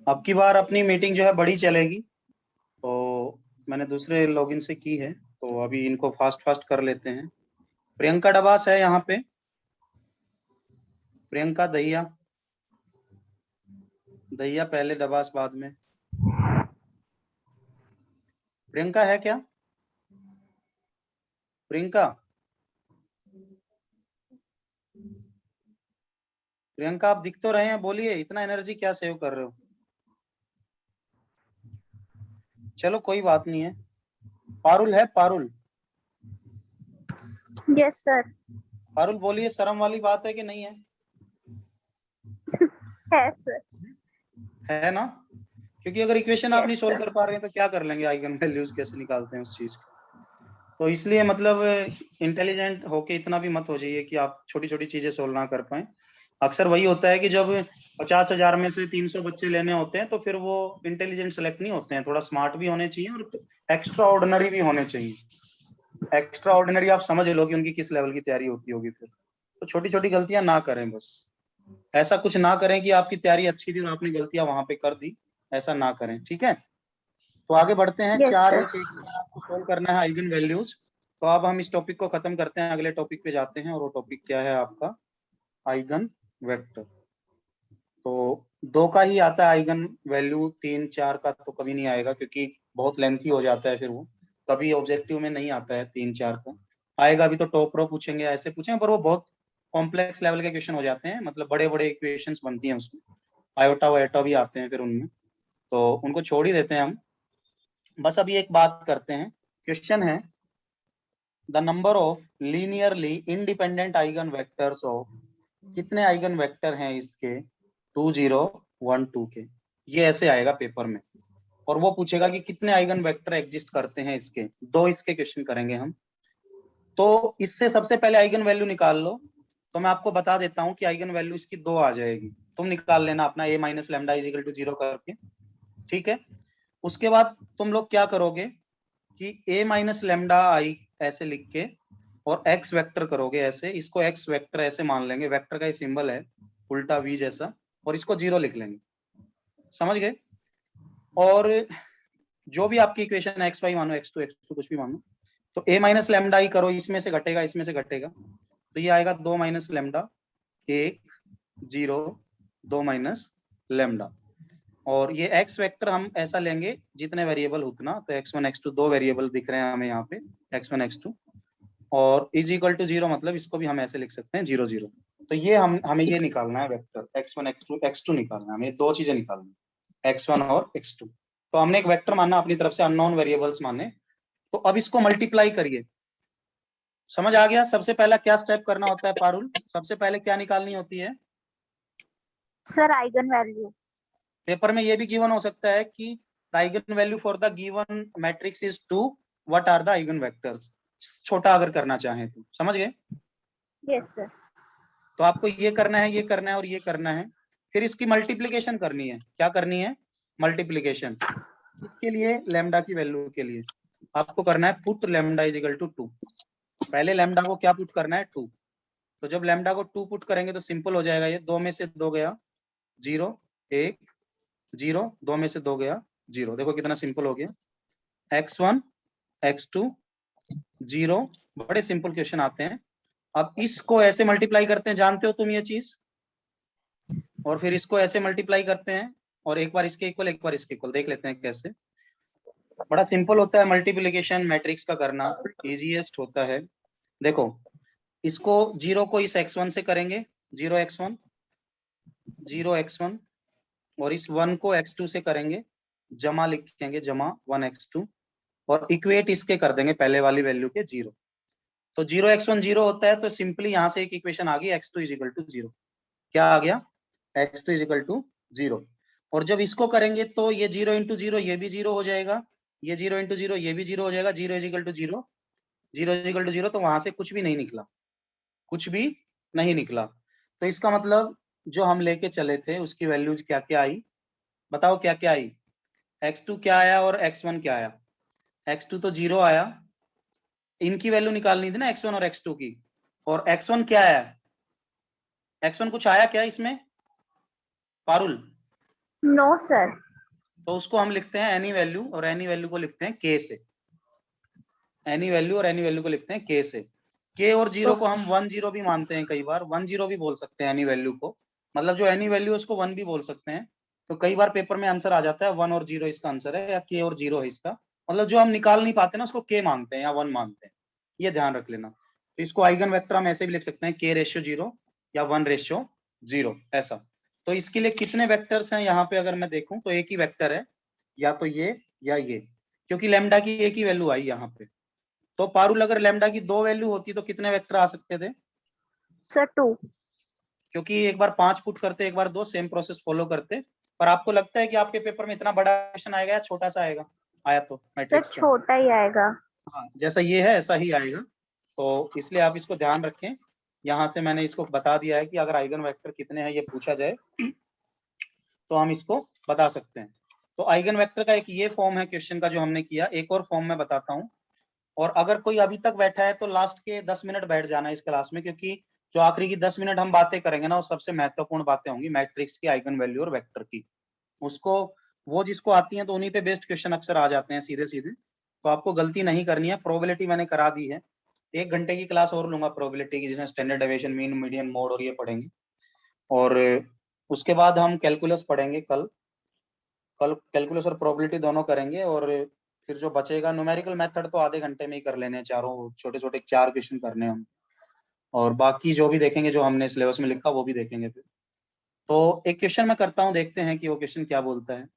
अब की बार अपनी मीटिंग जो है बड़ी चलेगी, तो मैंने दूसरे लॉगिन से की है, तो अभी इनको फास्ट फास्ट कर लेते हैं। प्रियंका डबास है यहाँ पे? प्रियंका दहिया, दहिया पहले डबास बाद में। प्रियंका है क्या? प्रियंका, प्रियंका आप दिख तो रहे हैं, बोलिए, इतना एनर्जी क्या सेव कर रहे हो? चलो कोई बात नहीं है। पारुल है? Parul, yes sir. पारुल बोलिए, शर्म वाली बात है कि नहीं है? है सर। है ना? क्योंकि अगर इक्वेशन आप नहीं यस सोल्व सर। कर पा रहे हैं तो क्या कर लेंगे, आइगन वैल्यूज कैसे निकालते हैं उस चीज को। तो इसलिए मतलब इंटेलिजेंट होके इतना भी मत हो जाइए कि आप छोटी छोटी चीजें सोल्व ना कर पाए। अक्सर वही होता है कि जब 50,000 में से 300 बच्चे लेने होते हैं तो फिर वो इंटेलिजेंट सेलेक्ट नहीं होते हैं, थोड़ा स्मार्ट भी होने चाहिए और एक्स्ट्रा ऑर्डिनरी भी होने चाहिए। एक्स्ट्रा ऑर्डिनरी आप समझ लो कि उनकी किस लेवल की तैयारी होती होगी। फिर तो छोटी छोटी गलतियां ना करें, बस ऐसा कुछ ना करें कि आपकी तैयारी अच्छी थी और आपने गलतियां वहां पे कर दी, ऐसा ना करें, ठीक है? तो आगे बढ़ते हैं। यस चार सर। एक आपको सोल्व करना है आइगन वैल्यूज। तो अब हम इस टॉपिक को खत्म करते हैं, अगले टॉपिक पे जाते हैं, और वो टॉपिक क्या है आपका? Eigen vector. तो दो का ही आता है आइगन वैल्यू, तीन चार का तो कभी नहीं आएगा क्योंकि बहुत लेंथी हो जाता है, फिर वो कभी ऑब्जेक्टिव में नहीं आता है तीन चार का। आएगा भी तो टॉप रो पूछेंगे, ऐसे पूछेंगे, पर वो बहुत कॉम्प्लेक्स लेवल के क्वेश्चन हो जाते हैं, मतलब बड़े बड़े इक्वेशंस बनती हैं उसमें, आयोटा वायोटा भी आते हैं फिर उनमें, तो उनको छोड़ ही देते हैं हम। बस अभी एक बात करते हैं। क्वेश्चन है, the number of linearly independent eigen vectors of, कितने आइगन वेक्टर हैं इसके 2012 के, ये ऐसे आएगा पेपर में। और वो पूछेगा कि कितने आइगन वेक्टर एग्जिस्ट करते हैं इसके, दो इसके क्वेश्चन करेंगे हम। तो इससे सबसे पहले आइगन वैल्यू निकाल लो। तो मैं आपको बता देता हूं कि आइगन वैल्यू इसकी दो आ जाएगी, तुम निकाल लेना अपना a minus lambda is equal to 0 करके, ठीक है? उसके बाद तुम लोग क्या करोगे कि a माइनस लेमडा आई ऐसे लिख के और x वेक्टर करोगे ऐसे, इसको x वेक्टर ऐसे मान लेंगे, वेक्टर का ये सिंबल है उल्टा v जैसा, और इसको 0 लिख लेंगे, समझ गए? और जो भी आपकी इक्वेशन है, x y मानो, x2 कुछ भी मानो, तो a माइनस लेमडा ही करो, इसमें से घटेगा इसमें से घटेगा, तो ये आएगा 2 माइनस लेमडा 1 0 2 माइनस लेमडा। और ये x वेक्टर हम ऐसा लेंगे जितने वेरिएबल उतना, तो x1 x2 दो वेरिएबल दिख रहे हैं हमें यहाँ पे, x1 x2, और इज इक्वल टू 0 मतलब इसको भी हम ऐसे लिख सकते हैं 0 0। तो ये हमें ये निकालना है वेक्टर x1 x2 निकालना है हमें, दो चीजें निकालनी है, x1 और x2। तो हमने एक वेक्टर माना अपनी तरफ से, अननोन वेरिएबल्स माने। तो अब इसको मल्टीप्लाई करिए। समझ आ गया? सबसे पहला क्या स्टेप करना होता है पारुल? सबसे पहले क्या निकालनी होती है? Sir eigen value. पेपर में ये भी गिवन हो सकता है कि the eigen value for the given matrix is 2, what are the eigen vectors, छोटा अगर करना चाहें तो, समझ गए? Yes sir. तो आपको ये करना है, ये करना है और ये करना है। फिर इसकी मल्टीप्लीकेशन करनी है। क्या करनी है? मल्टीप्लीकेशन। किसके लिए? लेमडा की वैल्यू के लिए। आपको करना है put lambda is equal to 2। पहले लेमडा को क्या पुट करना है? 2। तो जब लेमडा को 2 पुट करेंगे तो सिंपल हो जाएगा, ये 2 में से 2 गया 0 1 0, 2 में से 2 गया 0, देखो कितना सिंपल हो गया। x1 x2 0, बड़े सिंपल क्वेश्चन आते हैं। अब इसको ऐसे मल्टीप्लाई करते हैं, जानते हो तुम ये चीज, और फिर इसको ऐसे मल्टीप्लाई करते हैं, और एक बार इसके इक्वल एक बार इसके इक्वल, देख लेते हैं कैसे। बड़ा सिंपल होता है मल्टीप्लिकेशन मैट्रिक्स का करना, इजीएस्ट होता है। देखो, इसको 0 को इस x1 से करेंगे, 0 x1 0 x1, और इस 1 को x2 से करेंगे, जमा लिखेंगे, जमा 1 x2, और इक्वेट इसके कर देंगे पहले वाली वैल्यू के 0। तो 0 x1 0 होता है, तो सिंपली यहां से एक इक्वेशन आ गई, x2 इज इक्वल टू 0। क्या आ गया? x2 is equal to 0। और जब इसको करेंगे तो ये 0 इंटू 0 ये भी 0 हो जाएगा, ये 0 इंटू 0 ये भी 0 हो जाएगा, 0 is equal to 0, 0 is equal to 0, तो वहां से कुछ भी नहीं निकला, कुछ भी नहीं निकला। तो इसका मतलब जो हम लेके चले थे उसकी वैल्यूज क्या क्या आई, बताओ क्या क्या आई? x2 क्या आया और x1 क्या आया? x2 तो 0 आया, इनकी वैल्यू निकालनी थी ना x1 और x2 की, और x1 क्या आया? x1 कुछ आया क्या इसमें पारुल? No sir. तो उसको हम लिखते हैं एनी वैल्यू, और एनी वैल्यू को लिखते हैं k से। एनी वैल्यू और एनी वैल्यू को लिखते हैं k से। k और जीरो को हम 1 0 भी मानते हैं, कई बार 1 0 भी बोल सकते हैं एनी वैल्यू को, मतलब जो एनी वैल्यू है उसको 1 भी बोल सकते हैं। तो कई बार पेपर में आंसर आ जाता है 1 और 0 इसका आंसर है, या k और 0 है इसका, मतलब जो हम निकाल नहीं पाते ना उसको k मानते हैं या 1 मानते हैं, ये ध्यान रख लेना। तो इसको आइगन वेक्टर हम ऐसे भी लिख सकते हैं k/0 या 1/0 ऐसा। तो इसके लिए कितने वेक्टर्स हैं यहाँ पे अगर मैं देखूं तो एक ही वेक्टर है, या तो ये या ये, क्योंकि लैम्डा की एक ही वैल्यू आई यहाँ पे। तो पारुल अगर लैम्डा की 2 वैल्यू होती तो कितने वेक्टर आ सकते थे? सर 2। क्योंकि एक बार 5 पुट करते, एक बार 2, सेम प्रोसेस फॉलो करते। पर आपको लगता है कि आपके पेपर में इतना बड़ा क्वेश्चन आएगा या छोटा सा आएगा? आया तो सर मैट्रिक्स का, छोटा ही आएगा। हाँ जैसा ये है ऐसा ही आएगा। तो इसलिए आप इसको ध्यान रखें। यहाँ से मैंने इसको बता दिया है कि अगर आइगन वेक्टर कितने हैं ये पूछा जाए तो हम इसको बता सकते हैं। तो आइगन वेक्टर का एक ये फॉर्म है क्वेश्चन का जो हमने किया, एक और फॉर्म मैं बताता हूँ। और अगर कोई अभी तक बैठा है तो लास्ट के 10 मिनट बैठ जाना इस क्लास में, क्योंकि जो आखिरी की 10 मिनट हम बातें करेंगे ना वो सबसे महत्वपूर्ण बातें होंगी मैट्रिक्स की, आइगन वैल्यू और वेक्टर की। उसको वो जिसको आती है तो उन्हीं पे बेस्ड क्वेश्चन अक्सर आ जाते हैं सीधे सीधे। तो आपको गलती नहीं करनी है। प्रोबेबिलिटी मैंने करा दी है, 1 घंटे की क्लास और लूंगा प्रोबेबिलिटी की, जिसमें standard deviation, mean, median, mode और ये पढ़ेंगे। और उसके बाद हम कैलकुलस पढ़ेंगे कल। कल कैलकुलस और प्रोबेबिलिटी दोनों करेंगे, और फिर जो बचेगा न्यूमेरिकल मेथड तो आधे घंटे में ही कर लेने हैं, चारों छोटे छोटे 4 क्वेश्चन करने हैं हम। और बाकी जो भी देखेंगे, जो हमने सिलेबस में लिखा वो भी देखेंगे फिर। तो एक क्वेश्चन मैं करता हूँ, देखते हैं कि वो क्वेश्चन क्या बोलता है।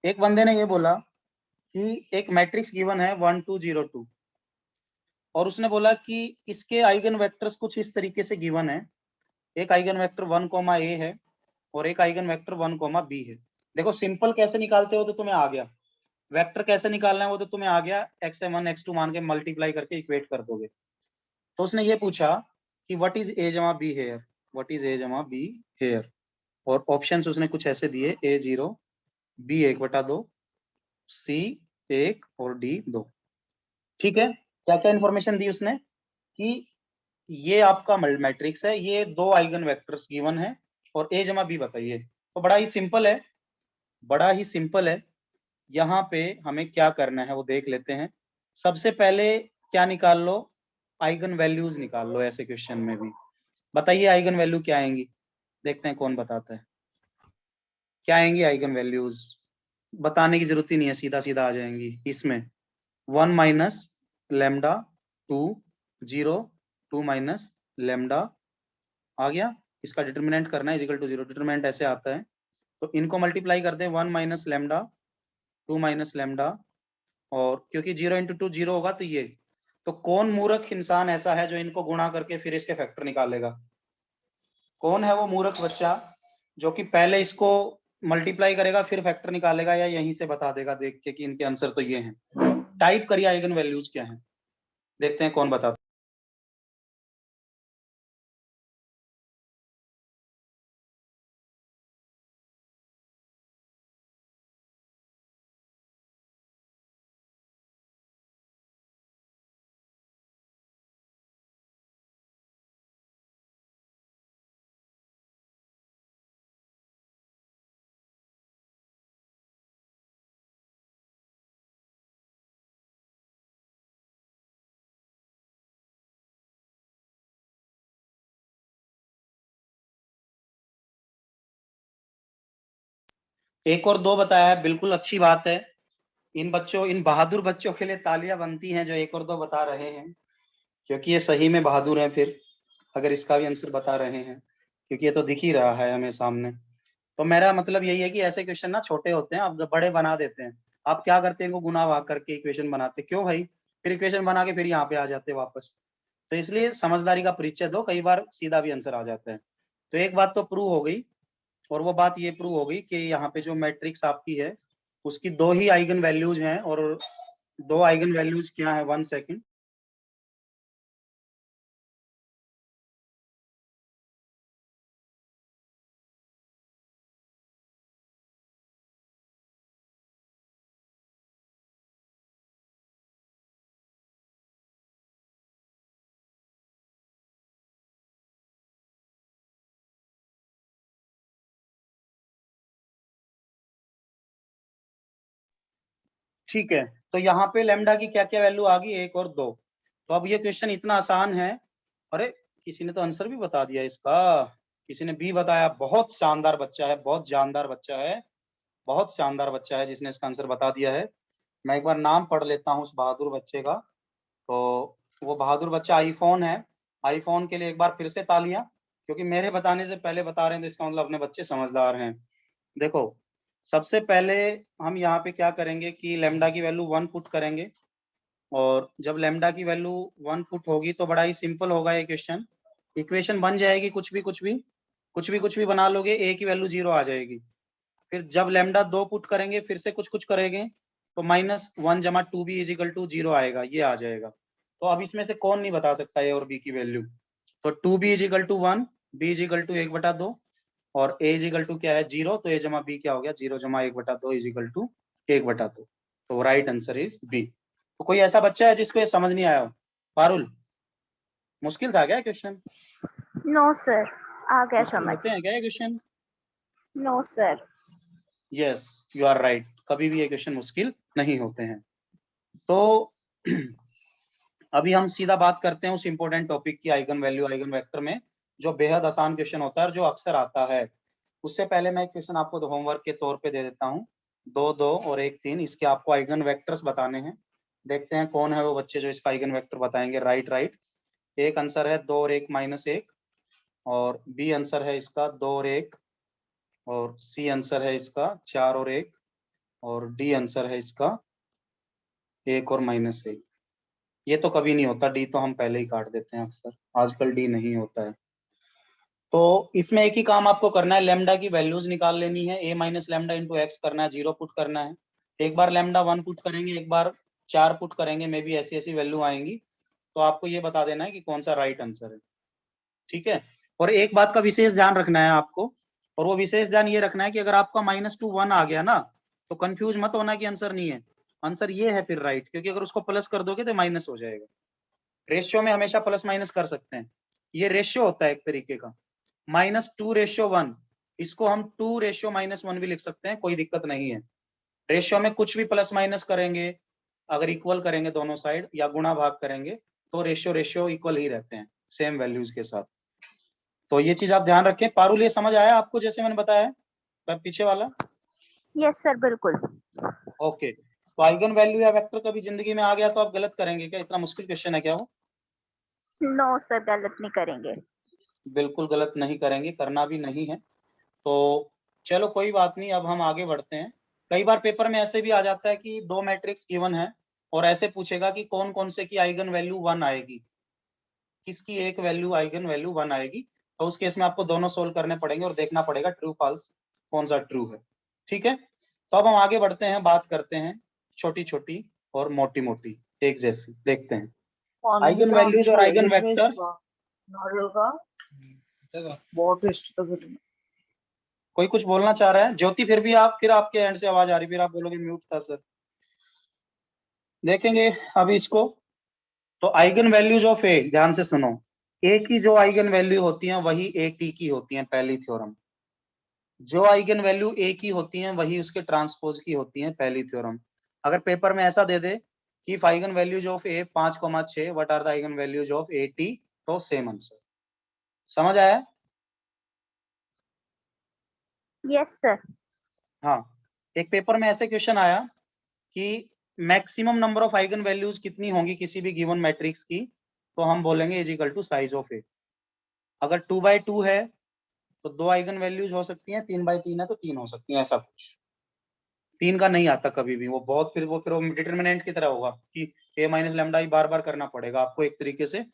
एक बंदे ने ये बोला कि एक मैट्रिक्स गिवन है 1 2 0 2, और उसने बोला कि इसके आइगन वेक्टर्स कुछ इस तरीके से गिवन है। एक आइगन वेक्टर 1 a है और एक आइगन वेक्टर 1 b है। देखो सिंपल कैसे निकालते हो तो तुम्हें आ गया, वेक्टर कैसे निकालना है वो तो तुम्हें आ गया, x1 x2 मान के मल्टीप्लाई करके इक्वेट कर दोगे। तो उसने ये पूछा कि व्हाट इज a जमा b here, what is a जमा b हेयर, और ऑप्शंस उसने कुछ ऐसे दिए, a0, b1/2, c1 और d2। ठीक है, क्या क्या इंफॉर्मेशन दी उसने कि ये आपका मैट्रिक्स है, ये 2 आइगन वेक्टर्स गिवन है, और a जमा b बताइए। तो बड़ा ही सिंपल है, बड़ा ही सिंपल है। यहाँ पे हमें क्या करना है वो देख लेते हैं। सबसे पहले क्या निकाल लो, आइगन वैल्यूज निकाल लो। ऐसे क्वेश्चन में भी बताइए आइगन वैल्यू क्या आएंगी, देखते हैं कौन बताता है। क्या आएंगी आइगन वैल्यूज? बताने की जरूरत ही नहीं है, सीधा सीधा आ जाएंगी इसमें। 1 माइनस लेमडा 2 0, 2 माइनस लेमडा आ गया। इसका डिटर्मिनेंट करना है इजिकल टू 0, डिटर्मिनेंट ऐसे आता है। तो इनको मल्टीप्लाई कर दें, 1 माइनस लेमडा 2 माइनस लेमडा, और क्योंकि 0 × 2 0 होगा तो ये। तो कौन मूर्ख इंसान ऐसा है जो इनको गुणा करके फिर इसके फैक्टर निकालेगा? कौन है वो मूर्ख बच्चा जो कि पहले इसको मल्टीप्लाई करेगा फिर फैक्टर निकालेगा, या यहीं से बता देगा देख के कि इनके आंसर तो ये हैं? टाइप करिए आइगन वैल्यूज क्या हैं, देखते हैं कौन बताता है। एक और 2 बताया है, बिल्कुल अच्छी बात है। इन बच्चों, इन बहादुर बच्चों के लिए तालियां बनती हैं जो 1 और 2 बता रहे हैं, क्योंकि ये सही में बहादुर हैं फिर, अगर इसका भी आंसर बता रहे हैं, क्योंकि ये तो दिख ही रहा है हमें सामने। तो मेरा मतलब यही है कि ऐसे क्वेश्चन ना छोटे होते हैं, आप बड़े बना देते हैं। आप क्या करते हैं, इनको गुना भाग करके इक्वेशन बनाते, क्यों भाई? फिर इक्वेशन बना के फिर यहाँ पे आ जाते वापस। तो इसलिए समझदारी का परिचय दो, कई बार सीधा भी आंसर आ जाता है। तो एक बात तो प्रूव हो गई, और वो बात ये प्रूव हो गई कि यहाँ पे जो मैट्रिक्स आपकी है उसकी 2 ही आइगन वैल्यूज हैं, और 2 आइगन वैल्यूज क्या है, 1 सेकेंड। ठीक है, तो यहाँ पे लेमडा की क्या क्या वैल्यू आ गई, 1 और 2। तो अब ये क्वेश्चन इतना आसान है। अरे किसी ने तो आंसर भी बता दिया इसका, किसी ने बी बताया। बहुत शानदार बच्चा है, बहुत जानदार बच्चा है, बहुत शानदार बच्चा है जिसने इसका आंसर बता दिया है। मैं एक बार नाम पढ़ लेता हूँ उस बहादुर बच्चे का। तो वो बहादुर बच्चा आईफोन है। आईफोन के लिए एक बार फिर से तालियां, क्योंकि मेरे बताने से पहले बता रहे हैं तो इसका मतलब अपने बच्चे समझदार हैं। देखो, सबसे पहले हम यहाँ पे क्या करेंगे कि लेमडा की वैल्यू 1 पुट करेंगे, और जब लेमडा की वैल्यू 1 पुट होगी तो बड़ा ही सिंपल होगा ये क्वेश्चन। इक्वेशन बन जाएगी, कुछ भी बना लोगे, ए की वैल्यू 0 आ जाएगी। फिर जब लेमडा 2 पुट करेंगे, फिर से कुछ करेंगे, तो -1 जमा 2b इज इक्वल टू 0 आएगा, ये आ जाएगा। तो अब इसमें से कौन नहीं बता सकता ए और बी की वैल्यू? तो 2b is equal to 1, b is equal to 1/2, और a इज इक्वल टू क्या है 0, तो a जमा b क्या हो गया 0 जमा 1/2 इज इक्वल टू 1/2। तो राइट आंसर इज बी। तो कोई ऐसा बच्चा है जिसको ये समझ नहीं आया हो? पारुल, मुश्किल था क्या क्वेश्चन? नो सर, आ गया मुश्किल समझ। होते हैं क्या ये question? No sir. Yes, you are right, कभी भी ये क्वेश्चन मुश्किल नहीं होते हैं। तो अभी हम सीधा बात करते हैं उस इंपॉर्टेंट टॉपिक की, आइगन वैल्यू आइगन वेक्टर में, जो बेहद आसान क्वेश्चन होता है और जो अक्सर आता है। उससे पहले मैं एक क्वेश्चन आपको होमवर्क के तौर पे दे देता हूँ। 2 2 और 1 3, इसके आपको आइगन वेक्टर्स बताने हैं। देखते हैं कौन है वो बच्चे जो इसका आइगन वेक्टर बताएंगे। Right right. एक आंसर है 2 और 1 -1, और बी आंसर है इसका 2 और 1, और सी आंसर है इसका 4 और 1, और डी आंसर है इसका 1 और -1। ये तो कभी नहीं होता, डी तो हम पहले ही काट देते हैं अक्सर, आजकल डी नहीं होता है। तो इसमें एक ही काम आपको करना है, लेमडा की वैल्यूज निकाल लेनी है। a minus lambda into x करना है, 0 पुट करना है। एक बार लेमडा 1 पुट करेंगे, एक बार 4 पुट करेंगे, मे बी ऐसी ऐसी वैल्यू आएंगी। तो आपको ये बता देना है कि कौन सा राइट आंसर है। ठीक है, और एक बात का विशेष ध्यान रखना है आपको, और वो विशेष ध्यान ये रखना है कि अगर आपका -2 1 आ गया ना, तो कंफ्यूज मत होना कि आंसर नहीं है। आंसर ये है फिर राइट, क्योंकि अगर उसको प्लस कर दोगे तो माइनस हो जाएगा। रेशियो में हमेशा प्लस माइनस कर सकते हैं, ये रेशियो होता है एक तरीके का। -2:1, इसको हम 2:-1 भी लिख सकते हैं, कोई दिक्कत नहीं है। रेशियो में कुछ भी प्लस माइनस करेंगे, अगर इक्वल करेंगे दोनों साइड या गुणा भाग करेंगे, तो रेशियो इक्वल ही रहते हैं सेम वैल्यूज के साथ। तो ये चीज आप ध्यान रखें। पारुल, ये समझ आया आपको जैसे मैंने बताया है पीछे वाला? यस सर, बिल्कुल। ओके, तो आइगन वैल्यू या वेक्टर कभी जिंदगी में आ गया तो आप गलत करेंगे क्या? इतना मुश्किल क्वेश्चन है क्या वो? नो सर, गलत नहीं करेंगे। बिल्कुल गलत नहीं करेंगे, करना भी नहीं है। तो चलो कोई बात नहीं, अब हम आगे बढ़ते हैं। कई बार पेपर में ऐसे भी आ जाता है कि 2 मैट्रिक्स गिवन है, और ऐसे पूछेगा कि कौन कौन से की आइगन वैल्यू 1 आएगी, किसकी एक वैल्यू आइगन वैल्यू 1 आएगी। तो उस केस में आपको दोनों सोल्व करने पड़ेंगे और देखना पड़ेगा ट्रू फॉल्स कौन सा ट्रू है। ठीक है, तो अब हम आगे बढ़ते हैं, बात करते हैं छोटी छोटी और मोटी मोटी एक जैसी, देखते हैं पानी की आइगन तरह वैल्यूज और हमको आइगन जिसमें वेक्टर्स। नारियल का बहुत टेस्ट लग रहा है। कोई कुछ बोलना चाह रहा है? ज्योति, फिर आपके एंड से आवाज आ रही, फिर आप बोलोगे म्यूट था सर। देखेंगे अभी इसको। तो आइगन वैल्यूज ऑफ ए, ध्यान से सुनो। ए की जो आइगन वैल्यू होती हैं वही ए टी की होती हैं, पहली थ्योरम। जो आइगन वैल्यू ए की होती हैं वही उसके ट्रांसपोज की होती हैं, पहली थ्योरम। अगर पेपर में ऐसा दे दे कि eigen values of A 5,6, what are the eigen values of A T, तो सेम आंसर। समझ आया? Yes sir. हाँ, एक पेपर में ऐसे क्वेश्चन आया कि maximum number of eigen values कितनी होंगी किसी भी गिवन मैट्रिक्स की, तो हम बोलेंगे is equal to size of A. अगर 2/2 है तो 2 आइगन वैल्यूज हो सकती हैं, 3/3 है तो 3 हो सकती हैं, ऐसा कुछ। 3 का नहीं आता कभी भी, वो बहुत फिर वो डिटर्मिनेंट की तरह होगा कि ए माइनस लैम्डा ही बार बार करना पड़ेगा आपको, एक तरीके से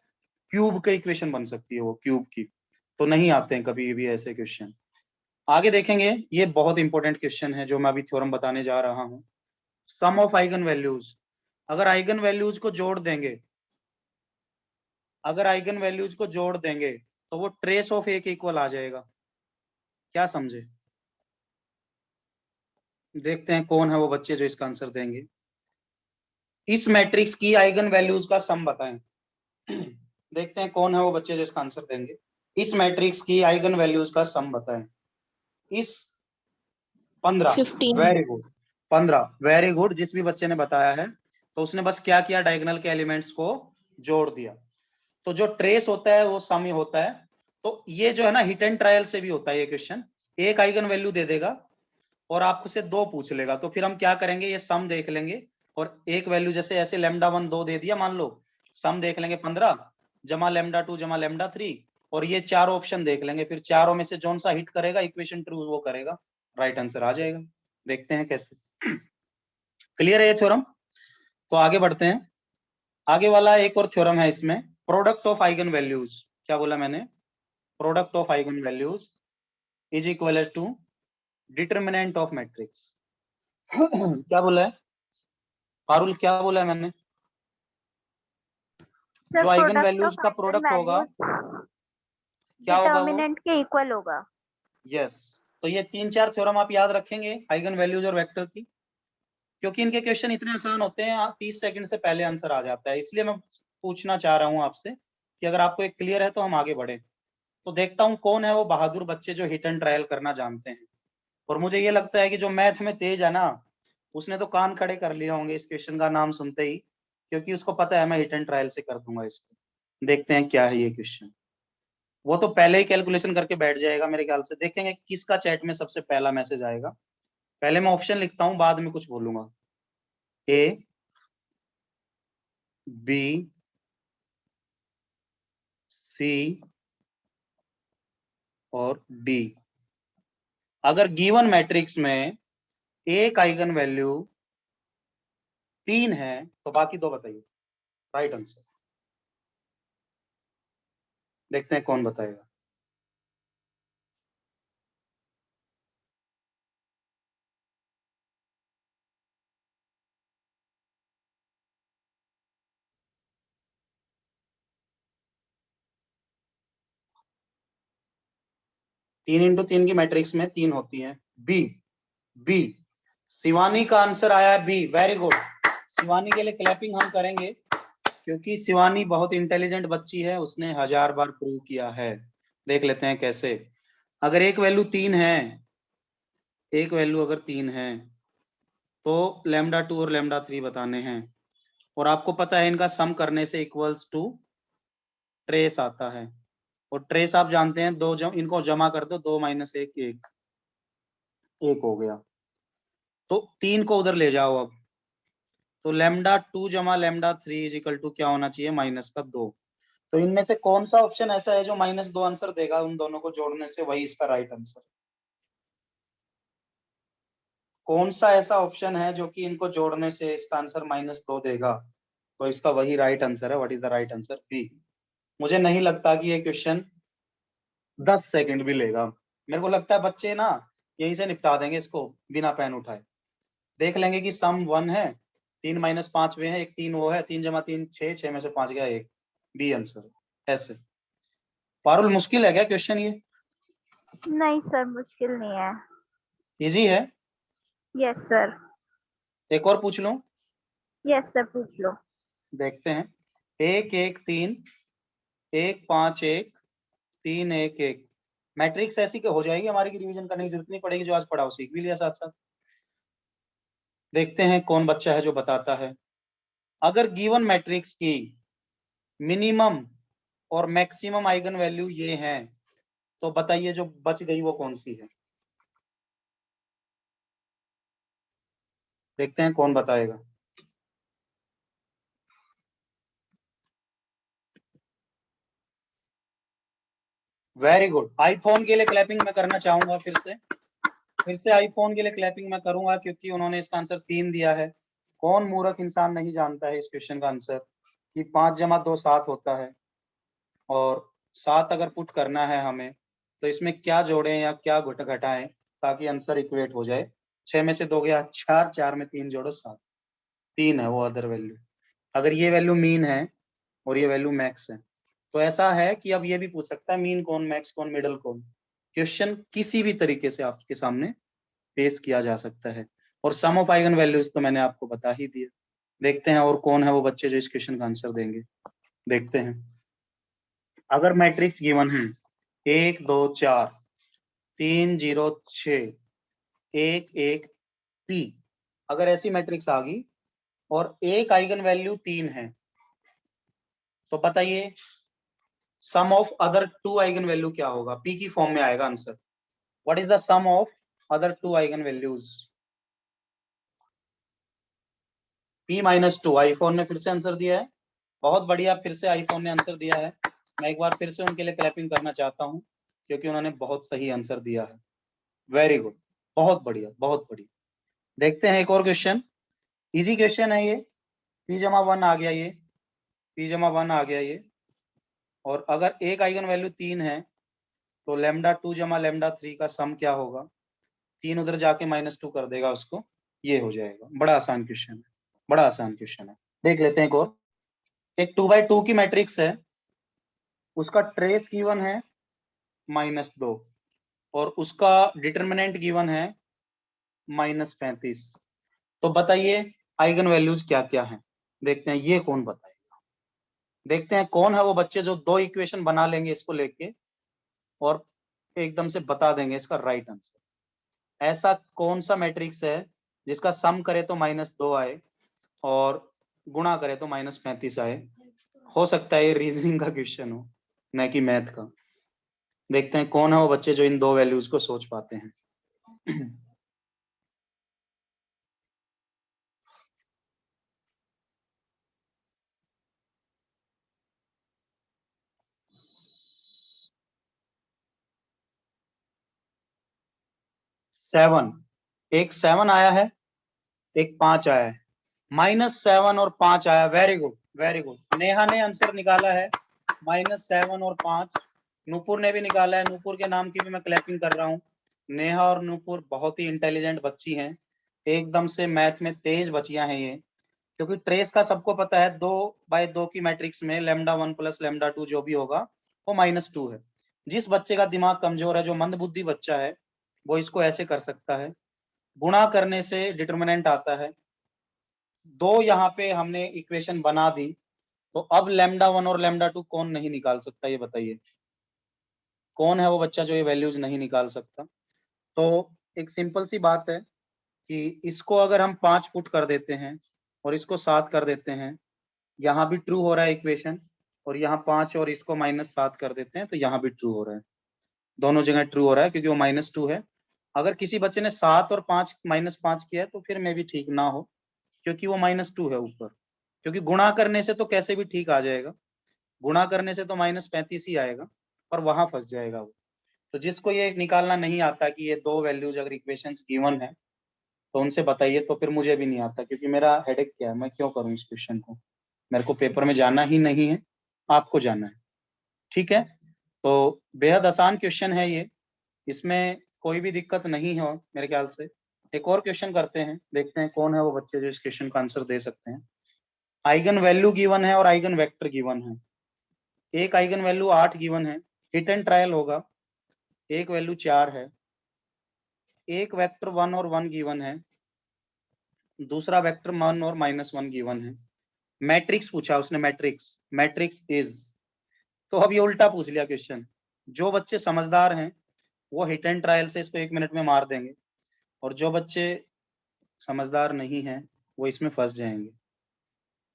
क्यूब का इक्वेशन बन सकती है वो, क्यूब की। तो नहीं आते हैं कभी भी ऐसे क्वेश्चन। आगे देखेंगे, ये बहुत इंपॉर्टेंट क्वेश्चन है जो मैं अभी थ्योरम बताने जा रहा हूँ। सम ऑफ आइगन वैल्यूज, अगर आइगन वैल्यूज को जोड़ देंगे, अगर आइगन वैल्यूज को जोड़ देंगे तो वो ट्रेस ऑफ ए के इक्वल आ जाएगा। क्या समझे? देखते हैं कौन है वो बच्चे जो इसका आंसर देंगे। इस मैट्रिक्स की आइगन वैल्यूज का सम बताएं। देखते हैं कौन है वो बच्चे जो इसका आंसर देंगे। इस मैट्रिक्स की आइगन वैल्यूज का सम बताएं। इस 15, 15। Very good. 15। वेरी गुड, जिस भी बच्चे ने बताया है तो उसने बस क्या किया, डायगोनल के एलिमेंट्स को जोड़ दिया। तो जो ट्रेस होता है वो सम ही होता है। तो ये जो है ना हिट एंड ट्रायल से भी होता है ये क्वेश्चन। एक आइगन वैल्यू दे देगा और आपसे 2 पूछ लेगा, तो फिर हम क्या करेंगे, ये सम देख लेंगे और एक वैल्यू जैसे ऐसे λ1 2 दे दिया मान लो, सम देख लेंगे 15 जमा λ2 जमा λ3 और ये 4 ऑप्शन देख लेंगे, फिर चारों में से कौन सा हिट करेगा, इक्वेशन ट्रू वो करेगा, राइट आंसर आ जाएगा। देखते हैं कैसे। क्लियर है ये थ्योरम? तो आगे बढ़ते हैं। आगे वाला एक और थ्योरम है इसमें, प्रोडक्ट ऑफ आइगन वैल्यूज। क्या बोला मैंने? Product of eigen values is equal to determinant of matrix. क्या बोला है पारुल, क्या बोला है मैंने? सर जो आइगन प्रोडक्ट वैल्यूज ऑफ का आइगन प्रोडक्ट होगा वैल्यूज क्या होगा वो? डिटर्मिनेंट के इक्वल होगा। यस। तो ये 3-4 थ्योरम आप याद रखेंगे आइगन वैल्यूज और वेक्टर की, क्योंकि इनके क्वेश्चन इतने आसान होते हैं 30 सेकंड से पहले आंसर आ जाता है, इसलिए मैं पूछना चाह रहा हूं आपसे कि अगर आपको एक क्लियर है तो हम आगे बढ़े। तो देखता हूं कौन है वो बहादुर बच्चे जो हिट एंड ट्रायल करना जानते हैं। और मुझे ये लगता है कि जो मैथ में तेज है ना, उसने तो कान खड़े कर लिए होंगे इस क्वेश्चन का नाम सुनते ही, क्योंकि उसको पता है मैं हिट एंड ट्रायल से कर दूंगा इसको। देखते हैं क्या है ये क्वेश्चन। वो तो पहले ही कैलकुलेशन करके बैठ जाएगा मेरे ख्याल से। देखेंगे किसका चैट में सबसे पहला मैसेज आएगा। पहले मैं ऑप्शन लिखता हूं, बाद में कुछ बोलूंगा। ए, बी, सी और डी। अगर गिवन मैट्रिक्स में एक आइगन वैल्यू 3 है तो बाकी 2 बताइए राइट आंसर। देखते हैं कौन बताएगा। तीन इंटू तीन की मैट्रिक्स में 3 होती है। B, B. शिवानी का आंसर आया है बी, वेरी गुड। शिवानी के लिए क्लैपिंग हम करेंगे, क्योंकि शिवानी बहुत इंटेलिजेंट बच्ची है, उसने 1000 बार प्रूव किया है। देख लेते हैं कैसे। अगर एक वैल्यू 3 है, एक वैल्यू अगर 3 है तो λ2 और λ3 बताने हैं, और आपको पता है इनका सम करने से इक्वल्स टू ट्रेस आता है। और ट्रेस आप जानते हैं, इनको जमा कर दो, 2 - 1 1, 1 हो गया। तो 3 को उधर ले जाओ अब, तो λ2 जमा λ3 इज इक्वल टू क्या होना चाहिए, -2। तो इनमें से कौन सा ऑप्शन ऐसा है जो -2 आंसर देगा, उन दोनों को जोड़ने से, वही इसका राइट आंसर। कौन सा ऐसा ऑप्शन है जो कि इनको जोड़ने से इसका आंसर -2 देगा? तो इसका वही राइट आंसर है। What is the right answer? B. मुझे नहीं लगता कि ये क्वेश्चन 10 सेकंड भी लेगा। मेरे को लगता है बच्चे ना यहीं से निपटा देंगे इसको बिना पेन उठाए। देख लेंगे कि सम 1 है, 3 - 5 वे है, एक 3 वो है, 3 जमा 3 6, 6 में से 5 गया 1, बी आंसर। ऐसे पारुल मुश्किल है क्या क्वेश्चन ये? नहीं सर मुश्किल नहीं है। इजी है। Yes sir. एक और पूछ लूं? यस सर पूछ लो। देखते हैं। 1 1 3 1 5 1 3 1 1 मैट्रिक्स ऐसी हो जाएगी हमारी की रिवीजन करने की जरूरत नहीं पड़ेगी, जो आज पढ़ा वो सीख भी लिया साथ साथ। देखते हैं कौन बच्चा है जो बताता है। अगर गिवन मैट्रिक्स की मिनिमम और मैक्सिमम आइगन वैल्यू ये हैं, तो बताइए जो बच गई वो कौन सी है। देखते हैं कौन बताएगा। Very good. आईफोन के लिए क्लैपिंग मैं करना चाहूंगा फिर से आईफोन के लिए क्लैपिंग मैं करूंगा, क्योंकि उन्होंने इसका आंसर 3 दिया है। कौन मूर्ख इंसान नहीं जानता है इस क्वेश्चन का आंसर, कि 5 जमा 2 7 होता है, और 7 अगर पुट करना है हमें तो इसमें क्या जोड़ें या क्या घटाएं ताकि आंसर इक्वेट हो जाए। 6 में से 2 गया 4, 4 में 3 जोड़ो 7, 3 है वो अदर वैल्यू। अगर ये वैल्यू मीन है और ये वैल्यू मैक्स है, तो ऐसा है कि अब ये भी पूछ सकता है मीन कौन, मैक्स कौन, मिडल कौन। क्वेश्चन किसी भी तरीके से आपके सामने पेश किया जा सकता है। और सम ऑफ आइगन वैल्यूज तो मैंने आपको बता ही दिया। देखते हैं और कौन है वो बच्चे जो इस क्वेश्चन का आंसर देंगे। देखते हैं। अगर मैट्रिक्स गिवन है 1 2 4 3 0 6 1 1 P, अगर ऐसी मैट्रिक्स आ गई और एक आइगन वैल्यू 3 है, तो बताइए sum of other 2 eigen value क्या होगा? पी की फॉर्म में आएगा answer. What is the sum of other 2 eigen values? p minus 2। IPhone ने फिर से आंसर दिया है, बहुत बढ़िया, फिर से आईफोन ने आंसर दिया है। मैं एक बार फिर से उनके लिए क्लैपिंग करना चाहता हूं क्योंकि उन्होंने बहुत सही आंसर दिया है। वेरी गुड, बहुत बढ़िया, बहुत बढ़िया। देखते हैं एक और क्वेश्चन, इजी क्वेश्चन है ये। p जमा 1 आ गया, ये p जमा 1 आ गया ये, और अगर एक आइगन वैल्यू 3 है तो लेमडा 2 जमा लेमडा 3 का सम क्या होगा? 3 उधर जाके -2 कर देगा उसको, ये हो जाएगा। बड़ा आसान क्वेश्चन है, बड़ा आसान क्वेश्चन है। देख लेते हैं एक और। एक 2x2 की मैट्रिक्स है, उसका ट्रेस गिवन है -2 और उसका डिटर्मिनेंट गिवन है -35। तो बताइए आइगन वैल्यूज क्या क्या हैं? देखते हैं ये कौन बताएगा। देखते हैं कौन है वो बच्चे जो 2 इक्वेशन बना लेंगे इसको लेके और एकदम से बता देंगे इसका राइट आंसर। ऐसा कौन सा मैट्रिक्स है जिसका सम करे तो -2 आए और गुणा करे तो -35 आए? हो सकता है ये रीजनिंग का क्वेश्चन हो, न कि मैथ का। देखते हैं कौन है वो बच्चे जो इन 2 वैल्यूज को सोच पाते हैं। 7, एक 7 आया है, एक 5 आया है, -7 और 5 आया। Very good, very good. Neha ने आंसर निकाला है -7 और 5। नूपुर ने भी निकाला है, नूपुर के नाम की भी मैं क्लैपिंग कर रहा हूँ। नेहा और नूपुर बहुत ही इंटेलिजेंट बच्ची हैं, एकदम से मैथ में तेज बच्चियां हैं ये। क्योंकि ट्रेस का सबको पता है, 2x2 की मैट्रिक्स में लेमडा 1 प्लस लेमडा 2 जो भी होगा वो -2 है। जिस बच्चे का दिमाग कमजोर है, जो मंदबुद्धि बच्चा है, वो इसको ऐसे कर सकता है। गुणा करने से डिटर्मिनेंट आता है। 2 यहाँ पे हमने इक्वेशन बना दी, तो अब लेमडा 1 और लेमडा 2 कौन नहीं निकाल सकता? ये बताइए कौन है वो बच्चा जो ये वैल्यूज नहीं निकाल सकता? तो एक सिंपल सी बात है कि इसको अगर हम 5 पुट कर देते हैं और इसको 7 कर देते हैं, यहाँ भी ट्रू हो रहा है इक्वेशन, और यहाँ 5 और इसको -7 कर देते हैं तो यहाँ भी ट्रू हो रहा है। दोनों जगह ट्रू हो रहा है क्योंकि वो -2 है। अगर किसी बच्चे ने 7 और 5 -5 किया है तो फिर मे भी ठीक ना हो, क्योंकि वो -2 है ऊपर। क्योंकि गुणा करने से तो कैसे भी ठीक आ जाएगा, गुणा करने से तो -35 ही आएगा, पर वहां फंस जाएगा वो। तो जिसको ये निकालना नहीं आता कि ये 2 वैल्यूज अगर इक्वेशंस गिवन है तो उनसे बताइए। तो फिर मुझे भी नहीं आता, क्योंकि मेरा हेडेक क्या है, मैं क्यों करूं इस क्वेश्चन को? मेरे को पेपर में जाना ही नहीं है, आपको जाना है। ठीक है, तो बेहद आसान क्वेश्चन है ये, इसमें कोई भी दिक्कत नहीं हो मेरे ख्याल से। एक और क्वेश्चन करते हैं, देखते हैं कौन है वो बच्चे जो इस क्वेश्चन का आंसर दे सकते हैं। आइगन वैल्यू गिवन है और आइगन वेक्टर गिवन है। एक आइगन वैल्यू 8 गिवन है, हिट एंड ट्रायल होगा। एक वैल्यू 4 है, एक वेक्टर 1 और 1 गिवन है, दूसरा वेक्टर 1 और -1 गिवन है। मैट्रिक्स पूछा उसने, मैट्रिक्स, मैट्रिक्स इज। तो अब ये उल्टा पूछ लिया क्वेश्चन। जो बच्चे समझदार हैं वो हिट एंड ट्रायल से इसको 1 मिनट में मार देंगे, और जो बच्चे समझदार नहीं हैं वो इसमें फंस जाएंगे।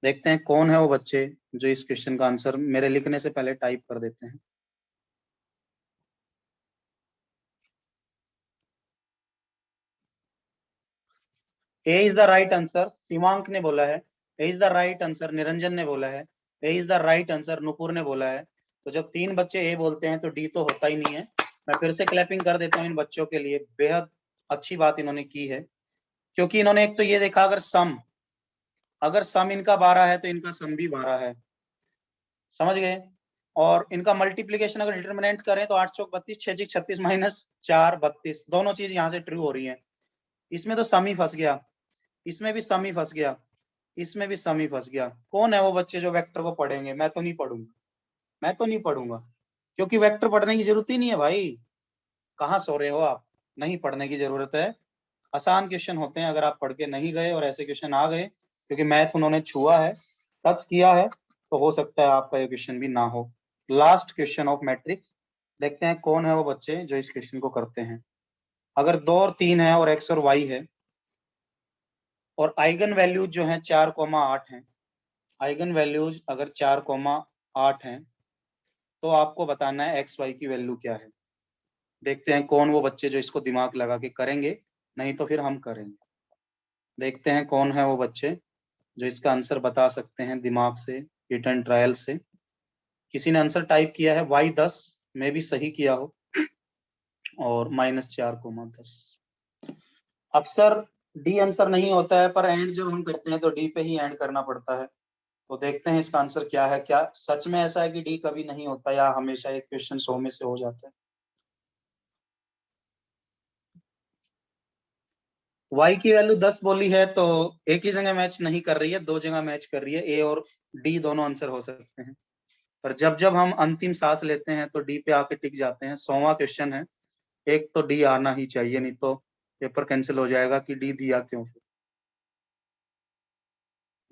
देखते हैं कौन है वो बच्चे जो इस क्वेश्चन का आंसर मेरे लिखने से पहले टाइप कर देते हैं। A is the right answer, Shivank ने बोला है। A is the right answer, Niranjan ने बोला है। A is the right answer, Nupur ने बोला है। तो जब 3 बच्चे ए बोलते हैं तो डी तो होता ही नहीं है। मैं फिर से क्लैपिंग कर देता हूँ इन बच्चों के लिए, बेहद अच्छी बात इन्होंने की है। क्योंकि इन्होंने एक तो ये देखा, अगर सम इनका 12 है तो इनका सम भी 12 है, समझ गए? और इनका मल्टीप्लीकेशन अगर डिटर्मिनेंट करें तो 8 चौक 32, 6 छीक 36 -4 32, दोनों चीज यहाँ से ट्रू हो रही है। इसमें तो सम ही फंस गया, इसमें भी सम ही फंस गया, इसमें भी सम ही फंस गया। कौन है वो बच्चे जो वेक्टर को पढ़ेंगे? मैं तो नहीं पढ़ूंगा, मैं तो नहीं पढ़ूंगा, क्योंकि वेक्टर पढ़ने की जरूरत ही नहीं है भाई। कहाँ सो रहे हो आप? नहीं पढ़ने की जरूरत है। आसान क्वेश्चन होते हैं, अगर आप पढ़ के नहीं गए और ऐसे क्वेश्चन आ गए, क्योंकि मैथ उन्होंने छुआ है, टच किया है, तो हो सकता है आपका ये क्वेश्चन भी ना हो। लास्ट क्वेश्चन ऑफ मैट्रिक्स, देखते हैं कौन है वो बच्चे जो इस क्वेश्चन को करते हैं। अगर 2 और 3 है और x और y है, और आइगन वैल्यूज जो हैं 4,8 हैं। आइगन वैल्यूज अगर 4,8 हैं तो आपको बताना है एक्स वाई की वैल्यू क्या है। देखते हैं कौन वो बच्चे जो इसको दिमाग लगा के करेंगे, नहीं तो फिर हम करेंगे। देखते हैं कौन है वो बच्चे जो इसका आंसर बता सकते हैं दिमाग से, हिट एंड ट्रायल से। किसी ने आंसर टाइप किया है y10, में भी सही किया हो, और -4,10। अक्सर डी आंसर नहीं होता है, पर एंड जब हम करते हैं तो डी पे ही एंड करना पड़ता है। तो देखते हैं इसका आंसर क्या है। क्या सच में ऐसा है कि डी कभी नहीं होता, या हमेशा एक क्वेश्चन 100 में से हो जाता है? y की वैल्यू 10 बोली है तो एक ही जगह मैच नहीं कर रही है, दो जगह मैच कर रही है। ए और डी दोनों आंसर हो सकते हैं, पर जब जब हम अंतिम सांस लेते हैं तो डी पे आके टिक जाते हैं। 100वां क्वेश्चन है, एक तो डी आना ही चाहिए, नहीं तो पेपर कैंसिल हो जाएगा कि डी दिया क्यों।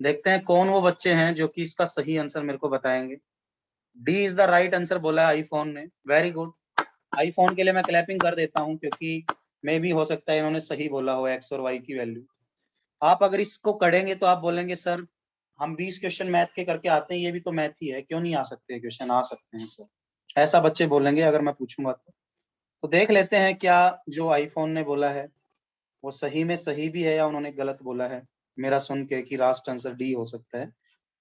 देखते हैं कौन वो बच्चे हैं जो कि इसका सही आंसर मेरे को बताएंगे। D is the right answer बोला है आईफोन ने, वेरी गुड। आईफोन के लिए मैं क्लैपिंग कर देता हूं, क्योंकि मे भी हो सकता है इन्होंने सही बोला हो एक्स और वाई की वैल्यू। आप अगर इसको करेंगे तो आप बोलेंगे सर हम 20 क्वेश्चन मैथ के करके आते हैं, ये भी तो मैथ ही है, क्यों नहीं आ सकते क्वेश्चन? आ सकते हैं सर, ऐसा बच्चे बोलेंगे अगर मैं पूछूंगा तो देख लेते हैं क्या जो आईफोन ने बोला है वो सही में सही भी है या उन्होंने गलत बोला है, मेरा सुन के कि लास्ट आंसर डी हो सकता है।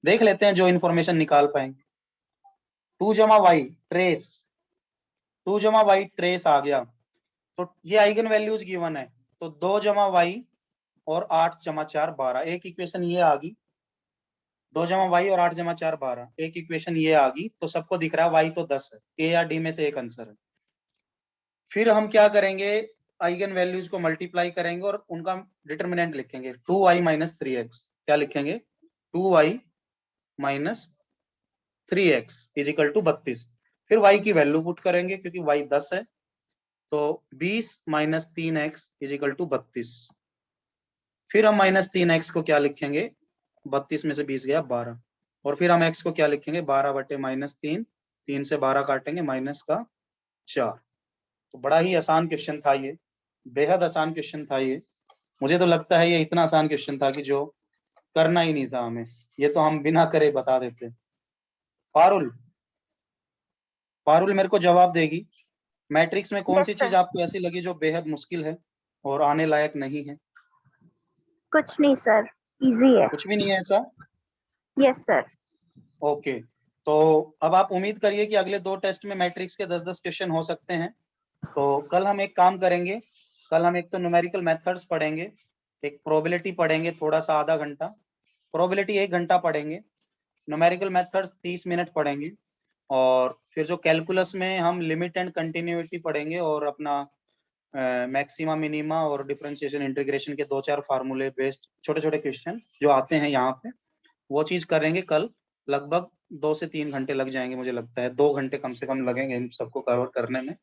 देख लेते हैं जो इन्फॉर्मेशन निकाल पाएंगे। 2 जमा वाई ट्रेस, 2 जमा वाई ट्रेस आ गया, तो ये आइगन वैल्यूज गिवन है, तो 2 जमा वाई और 8 जमा 4 12, एक इक्वेशन ये आ गई। 2 जमा वाई और 8 जमा 4 12, एक इक्वेशन ये आ गई। तो सबको दिख रहा है वाई तो 10 है, ए या डी में से एक आंसर है। फिर हम क्या करेंगे, आइगन वैल्यूज को मल्टीप्लाई करेंगे और उनका डिटर्मिनेंट लिखेंगे। 2y माइनस 3x, क्या लिखेंगे? 2y minus 3x is equal to 32। फिर y की वैल्यू पुट करेंगे क्योंकि y 10 है, तो 20 minus 3x is equal to 32। फिर हम -3x को क्या लिखेंगे, 32 में से 20 गया 12, और फिर हम x को क्या लिखेंगे, 12 बटे -3, 3 से 12 काटेंगे -4। तो बड़ा ही आसान क्वेश्चन था ये, बेहद आसान क्वेश्चन था ये। मुझे तो लगता है ये इतना आसान क्वेश्चन था कि जो करना ही नहीं था हमें, ये तो हम बिना करे बता देते। पारुल, पारुल मेरे को जवाब देगी, मैट्रिक्स में कौन सी Yes, चीज sir. आपको ऐसी लगी जो बेहद मुश्किल है और आने लायक नहीं है? कुछ नहीं सर, इजी है। कुछ भी नहीं है ऐसा? Yes sir. ओके, तो अब आप उम्मीद करिए कि अगले 2 टेस्ट में मैट्रिक्स के 10-10 क्वेश्चन हो सकते हैं। तो कल हम एक काम करेंगे, कल हम एक तो न्यूमेरिकल मेथड्स पढ़ेंगे, एक प्रोबेबिलिटी पढ़ेंगे थोड़ा सा आधा घंटा, प्रोबेबिलिटी 1 घंटा पढ़ेंगे, न्यूमेरिकल मेथड्स 30 मिनट पढ़ेंगे, और फिर जो कैलकुलस में हम लिमिट एंड कंटिन्यूटी पढ़ेंगे, और अपना मैक्सिमा मिनिमा और डिफरेंशिएशन इंटीग्रेशन के 2-4 फार्मूले बेस्ड छोटे छोटे क्वेश्चन जो आते हैं यहाँ पे, वो चीज करेंगे कल। लगभग 2 से 3 घंटे लग जाएंगे, मुझे लगता है 2 घंटे कम से कम लगेंगे इन सबको कवर करने में।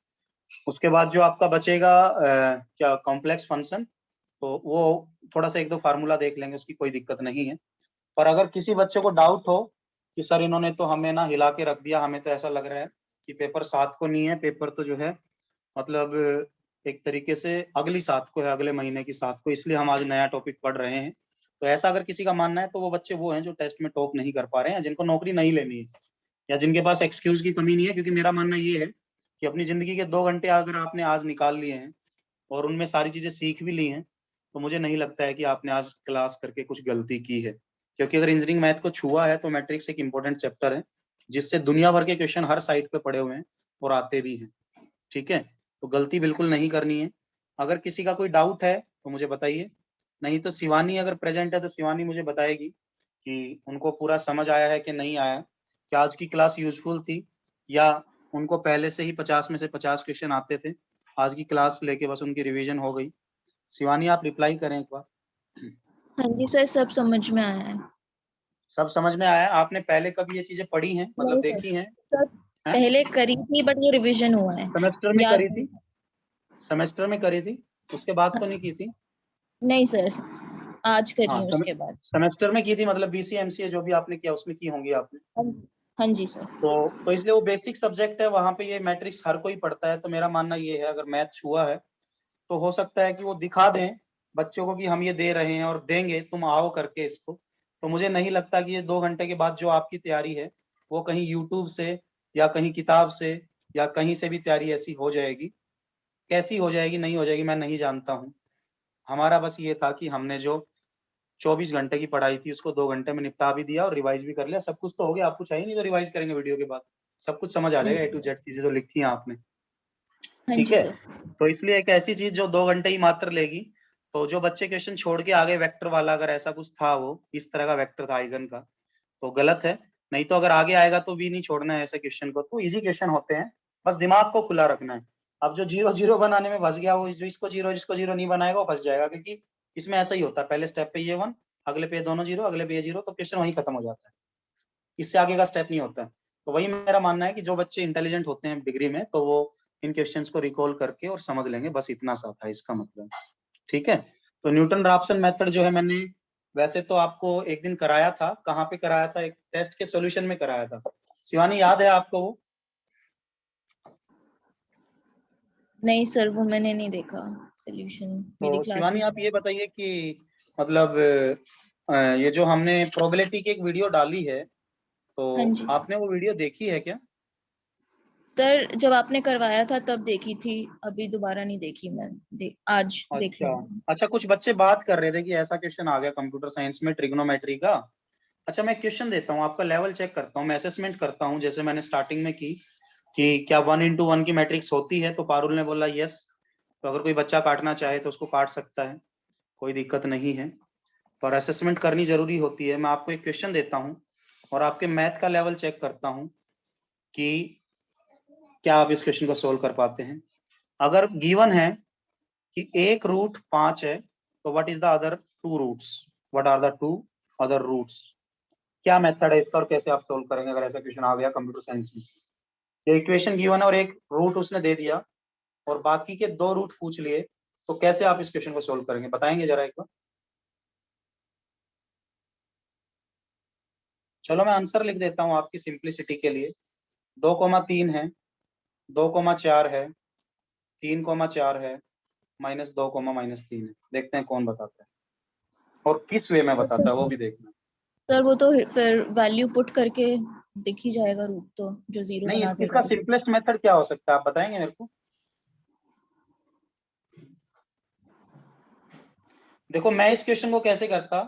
उसके बाद जो आपका बचेगा क्या कॉम्प्लेक्स फंक्शन, तो वो थोड़ा सा 1-2 फार्मूला देख लेंगे, उसकी कोई दिक्कत नहीं है। पर अगर किसी बच्चे को डाउट हो कि सर इन्होंने तो हमें ना हिला के रख दिया, हमें तो ऐसा लग रहा है कि पेपर 7 को नहीं है, पेपर तो जो है मतलब एक तरीके से अगली 7 को है, अगले महीने की 7 को, इसलिए हम आज नया टॉपिक पढ़ रहे हैं। तो ऐसा अगर किसी का मानना है तो वो बच्चे वो हैं जो टेस्ट में टॉप नहीं कर पा रहे हैं, जिनको नौकरी नहीं लेनी है, या जिनके पास एक्सक्यूज की कमी नहीं है। क्योंकि मेरा मानना ये है कि अपनी जिंदगी के 2 घंटे अगर आपने आज निकाल लिए हैं और उनमें सारी चीजें सीख भी ली हैं, तो मुझे नहीं लगता है कि आपने आज क्लास करके कुछ गलती की है। क्योंकि अगर इंजीनियरिंग मैथ को छुआ है तो मैट्रिक्स एक इंपॉर्टेंट चैप्टर है, जिससे दुनिया भर के क्वेश्चन हर साइट पे पड़े हुए हैं और आते भी हैं। ठीक है, तो गलती बिल्कुल नहीं करनी है। अगर किसी का कोई डाउट है तो मुझे बताइए, नहीं तो शिवानी अगर प्रेजेंट है तो शिवानी मुझे बताएगी कि उनको पूरा समझ आया है कि नहीं आया, क्या आज की क्लास यूजफुल थी, या उनको पहले से ही 50 में से 50 क्वेश्चन आते थे, आज की क्लास लेके बस उनकी रिवीजन हो गई। शिवानी आप रिप्लाई करें एक बार। हाँ जी सर, सब समझ में आया है। सब समझ में आया? आपने पहले कभी ये चीजें पढ़ी हैं, मतलब नहीं सर, देखी हैं? सर हैं? पहले करी थी बट ये रिवीजन हुआ है, सेमेस्टर में याद करी नहीं। थी? सेमेस्टर में करी थी, उसके बाद तो नहीं की थी? नहीं सर, आज करी हाँ, हूँ उसके बाद। सेमेस्टर में की थी, मतलब बीसीए एमसीए जो भी आपने किया उसमें की होंगी आपने। हाँ हाँ जी सर। तो इसलिए वो बेसिक सब्जेक्ट है, वहां पे ये मैट्रिक्स हर कोई पढ़ता है। तो मेरा मानना ये है अगर मैथ छुआ है तो हो सकता है कि वो दिखा दें बच्चों को कि हम ये दे रहे हैं और देंगे, तुम आओ करके इसको, तो मुझे नहीं लगता कि ये 2 घंटे के बाद जो आपकी तैयारी है वो कहीं यूट्यूब से या कहीं किताब से या कहीं से भी तैयारी ऐसी हो जाएगी। कैसी हो जाएगी नहीं हो जाएगी मैं नहीं जानता हूँ। हमारा बस ये था कि हमने जो 24 घंटे की पढ़ाई थी उसको 2 घंटे में निपटा भी दिया और रिवाइज भी कर लिया। सब कुछ तो हो गया, आपको चाहिए नहीं तो रिवाइज करेंगे वीडियो के बाद, सब कुछ समझ आ जाएगा A to Z चीजें जो लिखी हैं आपने। हाँ ठीक जी है, सर। तो इसलिए एक ऐसी चीज जो 2 घंटे ही मात्र लेगी, तो जो बच्चे क्वेश्चन छोड़ के आगे वेक्टर वाला अगर ऐसा कुछ था, वो इस तरह का वेक्टर था आइगन का, तो गलत है। नहीं तो अगर आगे आएगा तो भी नहीं छोड़ना है ऐसे क्वेश्चन को, तो इजी क्वेश्चन होते हैं, बस दिमाग को खुला रखना है। अब जो 0 0 बनाने में फंस गया, वो जो इसको जिसको 0 नहीं बनाएगा वो फंस जाएगा, क्योंकि इसमें ऐसा ही होता है, पहले स्टेप पे ये 1, अगले पे ये दोनों 0, अगले पे ये 0, तो क्वेश्चन वहीं खत्म हो जाता है, इससे आगे का स्टेप नहीं होता है। तो वही मेरा मानना है कि जो बच्चे इंटेलिजेंट होते हैं डिग्री में, तो वो इन क्वेश्चंस को रिकॉल करके और समझ लेंगे, बस इतना सा था इसका मतलब। ठीक है, तो न्यूटन राप्सन मेथड जो है मैंने वैसे तो आपको एक दिन कराया था, कहाँ पे कराया था, एक टेस्ट के सॉल्यूशन में कराया था। शिवानी याद है आपको वो? नहीं सर, वो मैंने नहीं देखा सोल्यूशन मेरी तो शिवानी क्लासेस आप में। ये बताइए कि मतलब ये जो हमने प्रोबेबिलिटी की एक वीडियो डाली है, तो हाँ जी आपने वो वीडियो देखी है क्या? सर, जब आपने करवाया था तब देखी थी, अभी दोबारा नहीं देखी मैं। आज देख अच्छा लूंगी। अच्छा, कुछ बच्चे बात कर रहे थे कि ऐसा क्वेश्चन आ गया कंप्यूटर साइंस में ट्रिग्नोमेट्री का। अच्छा, मैं क्वेश्चन देता हूँ, आपका लेवल चेक करता हूँ, मैं असेसमेंट करता हूँ, जैसे मैंने स्टार्टिंग में की कि क्या 1 into 1 की मैट्रिक्स होती है, तो पारुल ने बोला यस। तो अगर कोई बच्चा काटना चाहे तो उसको काट सकता है, कोई दिक्कत नहीं है, पर असेसमेंट करनी जरूरी होती है। मैं आपको एक क्वेश्चन देता हूँ और आपके मैथ का लेवल चेक करता हूँ कि क्या आप इस क्वेश्चन को सोल्व कर पाते हैं। अगर गिवन है कि एक रूट 5 है, तो what is the other 2 roots, what are the 2 other roots? क्या मेथड है इसका और कैसे आप सोल्व करेंगे अगर ऐसा क्वेश्चन आ गया कंप्यूटर साइंस में? ये इक्वेशन गिवन है और एक रूट उसने दे दिया और बाकी के 2 रूट पूछ लिए, तो कैसे आप इस क्वेश्चन को सोल्व करेंगे, बताएंगे जरा एक बार? चलो मैं आंसर लिख देता हूँ आपकी सिंप्लिसिटी के लिए। 2,3 है, 2,4 है, 3,4 है, -2, -3 है। देखते हैं कौन बताता है और किस वे में बताता है, वो भी देखना। सर वो तो फिर वैल्यू पुट करके दिख ही जाएगा रूट, तो जो जीरो नहीं, बना इसका देगा। सिंपलेस्ट मेथड क्या हो सकता है, आप बताएंगे मेरे को? देखो मैं इस क्वेश्चन को कैसे करता,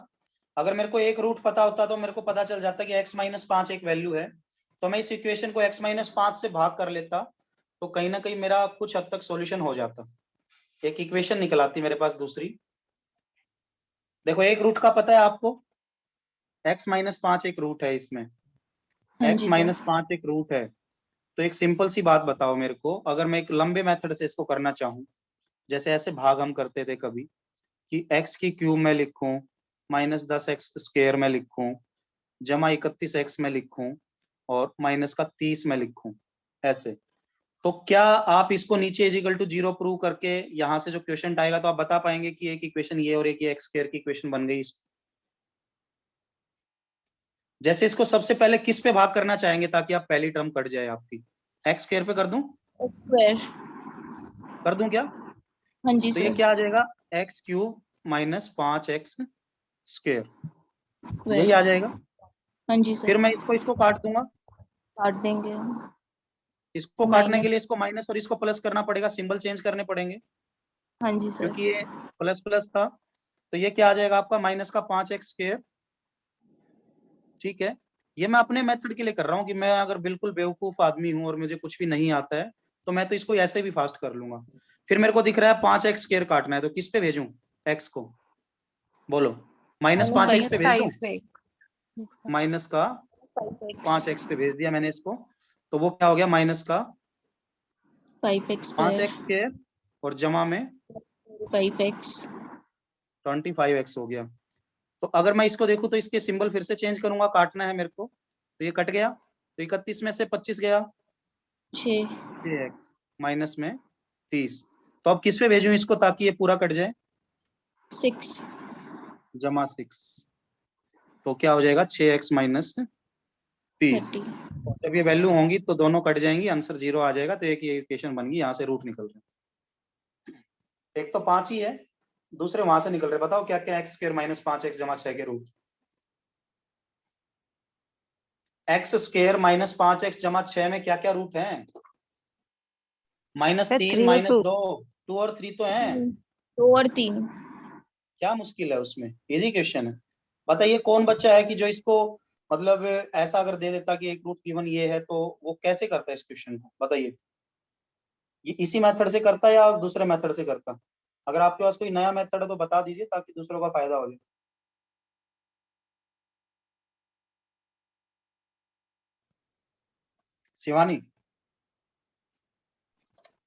अगर मेरे को एक रूट पता होता तो मेरे को पता चल जाता कि x-5 एक वैल्यू है, तो मैं इस इक्वेशन को x-5 से भाग कर लेता, तो कहीं ना कहीं मेरा कुछ हद तक सॉल्यूशन हो जाता, एक इक्वेशन निकल आती मेरे पास दूसरी। देखो एक रूट का पता है आपको, x-5 एक रूट है इसमें, हाँ जी सर। x-5 एक रूट है। तो एक सिंपल सी बात बताओ मेरे को, अगर मैं एक लंबे मेथड से इसको करना चाहूँ, जैसे ऐसे भाग हम करते थे कभी, कि x की क्यूब में लिखूं, -10x² में लिखूं, -31x में लिखूं और -30 में लिखूं, ऐसे, तो क्या आप इसको नीचे = 0 प्रूव करके यहां से जो क्वेश्चन आएगा तो आप बता पाएंगे कि एक इक्वेशन ये और एक ये x² की इक्वेशन बन गई? जैसे इसको सबसे पहले किस पे भाग करना चाहेंगे ताकि आप पहली टर्म कट जाए आपकी? x² पे कर दूं? स्क्वायर। कर दूं क्या? हाँ जी तो ये सर। क्या आ जाएगा, x³ -5x², यही स्क्वायर। आ जाएगा। हाँ जी फिर सर। मैं इसको इसको काट दूंगा, काट देंगे। इसको काटने के माइनस। लिए इसको माइनस और इसको प्लस करना पड़ेगा, सिंबल चेंज करने पड़ेंगे, हाँ जी सर। क्योंकि ये प्लस प्लस था। तो ये क्या आ जाएगा आपका, -5x²। ठीक है, ये मैं अपने मेथड के लिए कर रहा हूँ कि मैं अगर बिल्कुल बेवकूफ आदमी हूँ और मुझे कुछ भी नहीं आता है, तो मैं तो इसको ऐसे भी फास्ट कर लूंगा। फिर मेरे को दिख रहा है 5x² काटना है, तो किस पे भेजूं x को, बोलो? -5x पे भेज दूं? -5x। माइनस का -5x। 5x पे भेज दिया मैंने इसको, तो वो क्या हो गया, माइनस का 5x स्क्वायर। 5x² और जमा में 5x। 25x हो गया। तो अगर मैं इसको देखूं तो इसके सिंबल फिर से चेंज करूंगा, काटना है मेरे को, तो ये कट गया, तो 31 में से 25 गया, 6। 6x माइनस में 30। तो अब किस पे भेजूं इसको ताकि ये पूरा कट जाए? 6। -6, तो क्या हो जाएगा, 6x - 30। 30। जब ये वैल्यू होंगी तो दोनों कट जाएंगी, आंसर 0 आ जाएगा, तो एक ये इक्वेशन बन गई, यहाँ से रूट निकल रहे हैं। एक तो 5 ही है, दूसरे वहां से निकल रहे, बताओ क्या क्या एक्स स्क्वायर माइनस 5x जमा 6 के root. X square minus 5x जमा 6 में क्या क्या रूट हैं? -3 3 और 2 -2, 2 और 3 तो हैं। 2 और 3। क्या मुश्किल है उसमें, इजी क्वेश्चन है। बताइए कौन बच्चा है कि जो इसको मतलब ऐसा अगर दे देता कि एक रूट गिवन ये है तो वो कैसे करता है इस क्वेश्चन को, बताइए। ये इसी मेथड से करता या दूसरे मेथड से करता? अगर आपके पास कोई नया मेथड है तो बता दीजिए ताकि दूसरों का फायदा हो जाए। शिवानी।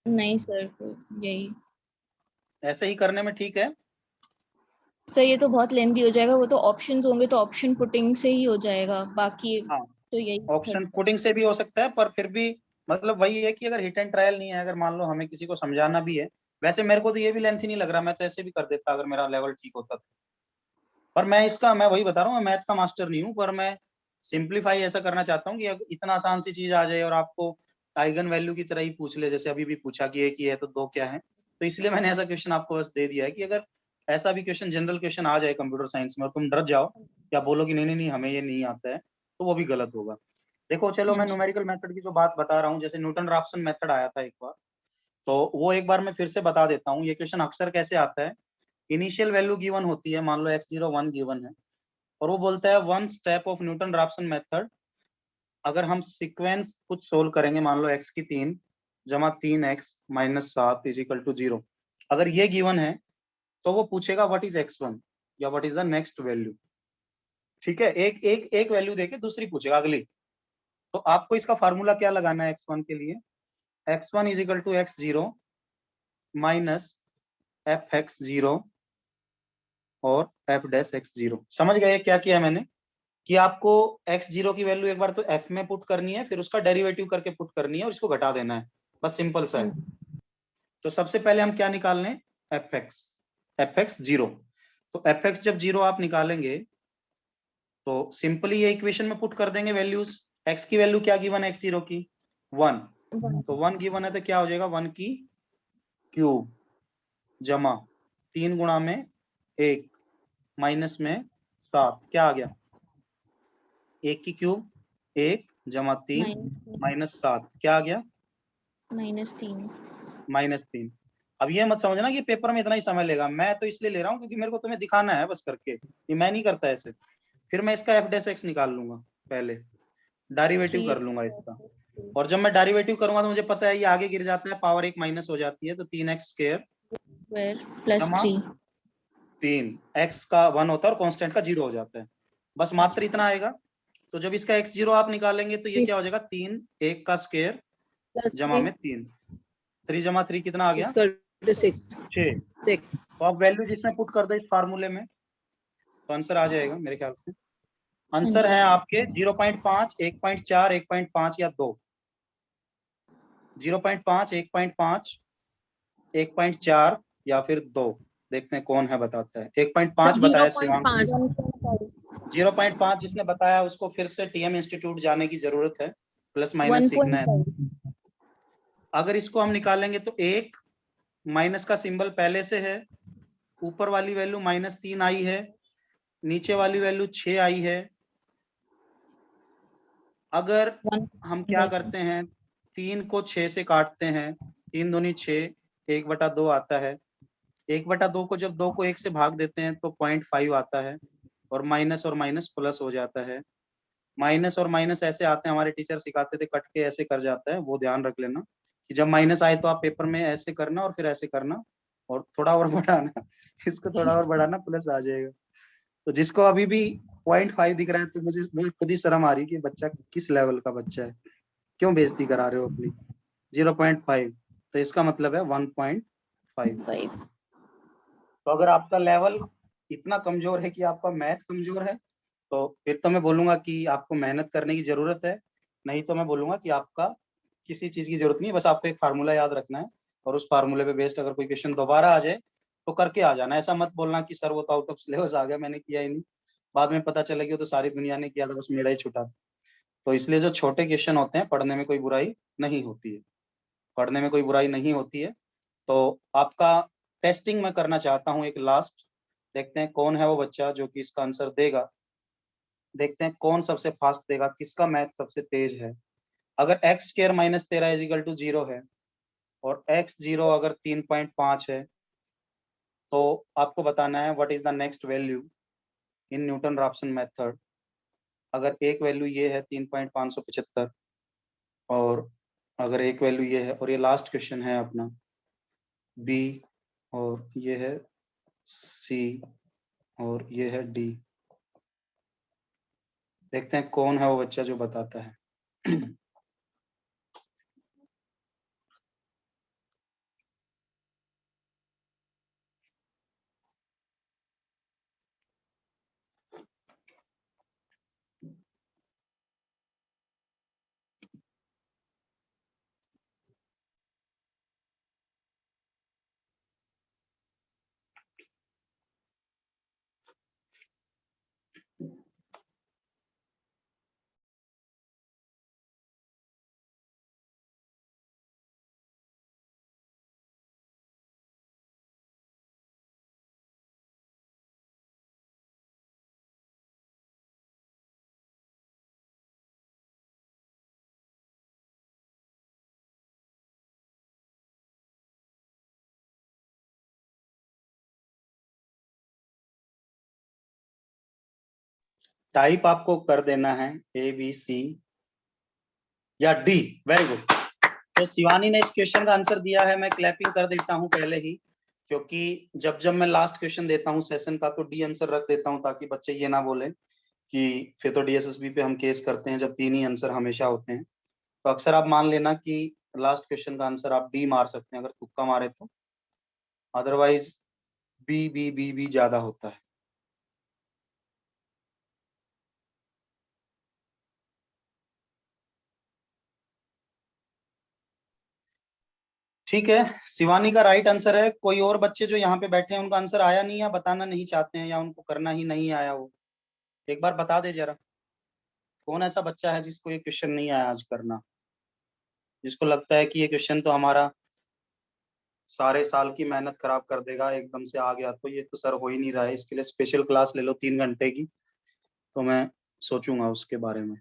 नहीं सर, तो यही ऐसे ही करने में ठीक है। सर। ये तो बहुत लेंथी हो जाएगा, वो तो ऑप्शंस होंगे तो ऑप्शन पुटिंग से ही हो जाएगा, बाकी हाँ, तो यही ऑप्शन पुटिंग से भी हो सकता है, पर फिर भी मतलब वही है कि अगर हिट एंड ट्रायल नहीं है, अगर मान लो हमें किसी को समझाना भी है, वैसे मेरे को तो ये भी लेंथी नहीं लग रहा, मैं तो ऐसे भी कर देता अगर मेरा लेवल ठीक होता तो। पर मैं वही बता रहा हूँ, मैं मैथ का मास्टर नहीं हूँ, पर मैं सिंप्लीफाई ऐसा करना चाहता हूँ कि अगर इतना आसान सी चीज आ जाए और आपको आइगन वैल्यू की तरह ही पूछ ले, जैसे अभी भी पूछा कि एक ही है तो दो क्या है, तो इसलिए मैंने ऐसा क्वेश्चन आपको बस दे दिया है कि अगर ऐसा भी क्वेश्चन जनरल क्वेश्चन आ जाए कंप्यूटर साइंस में और तुम डर जाओ या बोलो कि नहीं नहीं नहीं हमें ये नहीं आता है, तो वो भी गलत होगा। देखो चलो मैं न्यूमेरिकल मेथड की जो बात बता रहा हूँ, जैसे न्यूटन राफसन मेथड आया था एक बार, तो वो एक बार मैं फिर से बता देता हूँ। ये क्वेश्चन अक्सर कैसे आता है, इनिशियल वैल्यू गिवन होती है, मान लो x01 गिवन है, और वो बोलता है one step of Newton Raphson method. अगर हम सीक्वेंस कुछ सोल्व करेंगे, मान लो x की 3 जमा 3x minus 7 is equal to 0, अगर ये गिवन है तो वो पूछेगा व्हाट इज x1 या what is the next value. ठीक है, एक एक एक वैल्यू देके दूसरी पूछेगा अगली। तो आपको इसका फार्मूला क्या लगाना है x1 के लिए, x1 is equal to x0 minus f(x0) और f(x0). समझ गए क्या किया मैंने, कि आपको x0 की वैल्यू एक बार तो f में पुट करनी है, फिर उसका डेरिवेटिव करके पुट करनी है और इसको घटा देना है, बस सिंपल सा है। तो सबसे पहले हम क्या निकाल लें, f(x)। तो f(x) जब 0 आप निकालेंगे तो सिंपली ये इक्वेशन में पुट कर देंगे वैल्यूज। x की वैल्यू क्या गिवन है x0 की, 1, तो 1 गिवन है तो क्या हो जाएगा 1 की क्यूब जमा 3 गुणा में 1 माइनस में 7, क्या आ गया 1 की क्यूब 1 जमा 3 माइनस 7, क्या आ गया -3। -3। अब ये मत समझना कि पेपर में इतना ही समय लेगा, मैं तो इसलिए ले रहा हूँ क्योंकि मेरे को तुम्हें दिखाना है बस करके, ये मैं नहीं करता ऐसे। फिर मैं इसका f(x) निकाल लूंगा, पहले डेरिवेटिव कर लूंगा इसका, और जब मैं डेरिवेटिव करूंगा तो मुझे पता है ये आगे गिर जाता है, पावर 1 माइनस हो जाती है, तो 3x² प्लस जमा 3। 3, x का 1 होता है और कांस्टेंट का 0 हो जाता है, बस मात्र इतना आएगा। तो जब इसका x0 आप निकालेंगे तो ये क्या हो जाएगा 3 1 का स्क्वायर जमा में 3, 3 जमा 3 कितना आ गया 6। 6। तो आप वैल्यू जिसमें पुट कर दो इस फार्मूले में तो आंसर आ जाएगा मेरे ख्याल से। आंसर है आपके 0.5 1.4 1.5 या 2, 0.5 1.5 1.4 या फिर 2, देखते हैं कौन है बताता है। 1.5 बताया शिवांग, 0.5 जिसने बताया उसको फिर से टीएम इंस्टीट्यूट जाने की जरूरत है, प्लस माइनस सीखना है। 1.5। अगर इसको हम निकालेंगे तो 1 माइनस का सिंबल पहले से है, ऊपर वाली वैल्यू -3 आई है, नीचे वाली वैल्यू 6 आई है। अगर हम क्या करते हैं 3 को 6 से काटते हैं, 3 दूनी 6, 1/2 आता है, 1/2 को जब 2 को 1 से भाग देते हैं तो 0.5 आता है, और माइनस प्लस हो जाता है। माइनस और माइनस ऐसे आते हैं, हमारे टीचर सिखाते थे कट के ऐसे कर जाता है, वो ध्यान रख लेना कि जब माइनस आए तो आप पेपर में ऐसे करना और फिर ऐसे करना और थोड़ा और बढ़ाना इसको थोड़ा और बढ़ाना, प्लस आ जाएगा। तो जिसको अभी भी 0.5 दिख रहा है तो मुझे खुद ही शर्म आ रही है कि बच्चा किस लेवल का बच्चा है, क्यों बेइज्जती करा रहे हो अपनी। 0.5 तो इसका मतलब है 1.5। तो अगर आपका लेवल इतना कमजोर है कि आपका मैथ कमजोर है तो फिर तो मैं बोलूंगा कि आपको मेहनत करने की जरूरत है, नहीं तो मैं बोलूंगा कि आपका किसी चीज की जरूरत नहीं है, बस आपको एक फार्मूला याद रखना है और उस फार्मूले पे बेस्ड अगर कोई क्वेश्चन दोबारा आ जाए तो करके आ जाना। ऐसा मत बोलना कि सर वो तो आउट ऑफ सिलेबस आ गया मैंने किया ही नहीं, बाद में पता चला कि वो तो सारी दुनिया ने किया था बस मेरा ही छूटा। तो इसलिए जो छोटे क्वेश्चन होते हैं पढ़ने में कोई बुराई नहीं होती है, पढ़ने में कोई बुराई नहीं होती है। तो आपका टेस्टिंग मैं करना चाहता हूँ एक लास्ट। देखते हैं कौन है वो बच्चा जो कि इसका आंसर देगा। देखते हैं कौन सबसे फास्ट देगा, किसका मैथ सबसे तेज है। अगर X square minus 13 is equal to 0 है और एक्स 0 अगर 3.5 है, तो आपको बताना है what is the next value in newton Raphson method. अगर एक वैल्यू ये है 3.575 और अगर एक वैल्यू ये है, और ये लास्ट क्वेश्चन है अपना बी, और ये है सी, और ये है डी। देखते हैं कौन है वो बच्चा जो बताता है। टाइप आपको कर देना है ए बी सी या डी। Very good. तो शिवानी ने इस क्वेश्चन का आंसर दिया है। मैं क्लैपिंग कर देता हूं पहले ही, क्योंकि जब जब मैं लास्ट क्वेश्चन देता हूं सेशन का तो डी आंसर रख देता हूं, ताकि बच्चे ये ना बोले कि फिर तो डीएसएसबी पे हम केस करते हैं जब 3 ही आंसर हमेशा होते हैं। तो अक्सर आप मान लेना कि लास्ट क्वेश्चन का आंसर आप डी मार सकते हैं अगर तुक्का मारे तो, otherwise B B B B ज्यादा होता है। ठीक है, शिवानी का राइट आंसर है। कोई और बच्चे जो यहाँ पे बैठे हैं उनका आंसर आया नहीं, या बताना नहीं चाहते हैं, या उनको करना ही नहीं आया, वो एक बार बता दे जरा। कौन ऐसा बच्चा है जिसको ये क्वेश्चन नहीं आया आज करना, जिसको लगता है कि ये क्वेश्चन तो हमारा सारे साल की मेहनत खराब कर देगा, एकदम से आ गया तो ये तो सर हो ही नहीं रहा है, इसके लिए स्पेशल क्लास ले लो 3 घंटे की, तो मैं सोचूंगा उसके बारे में।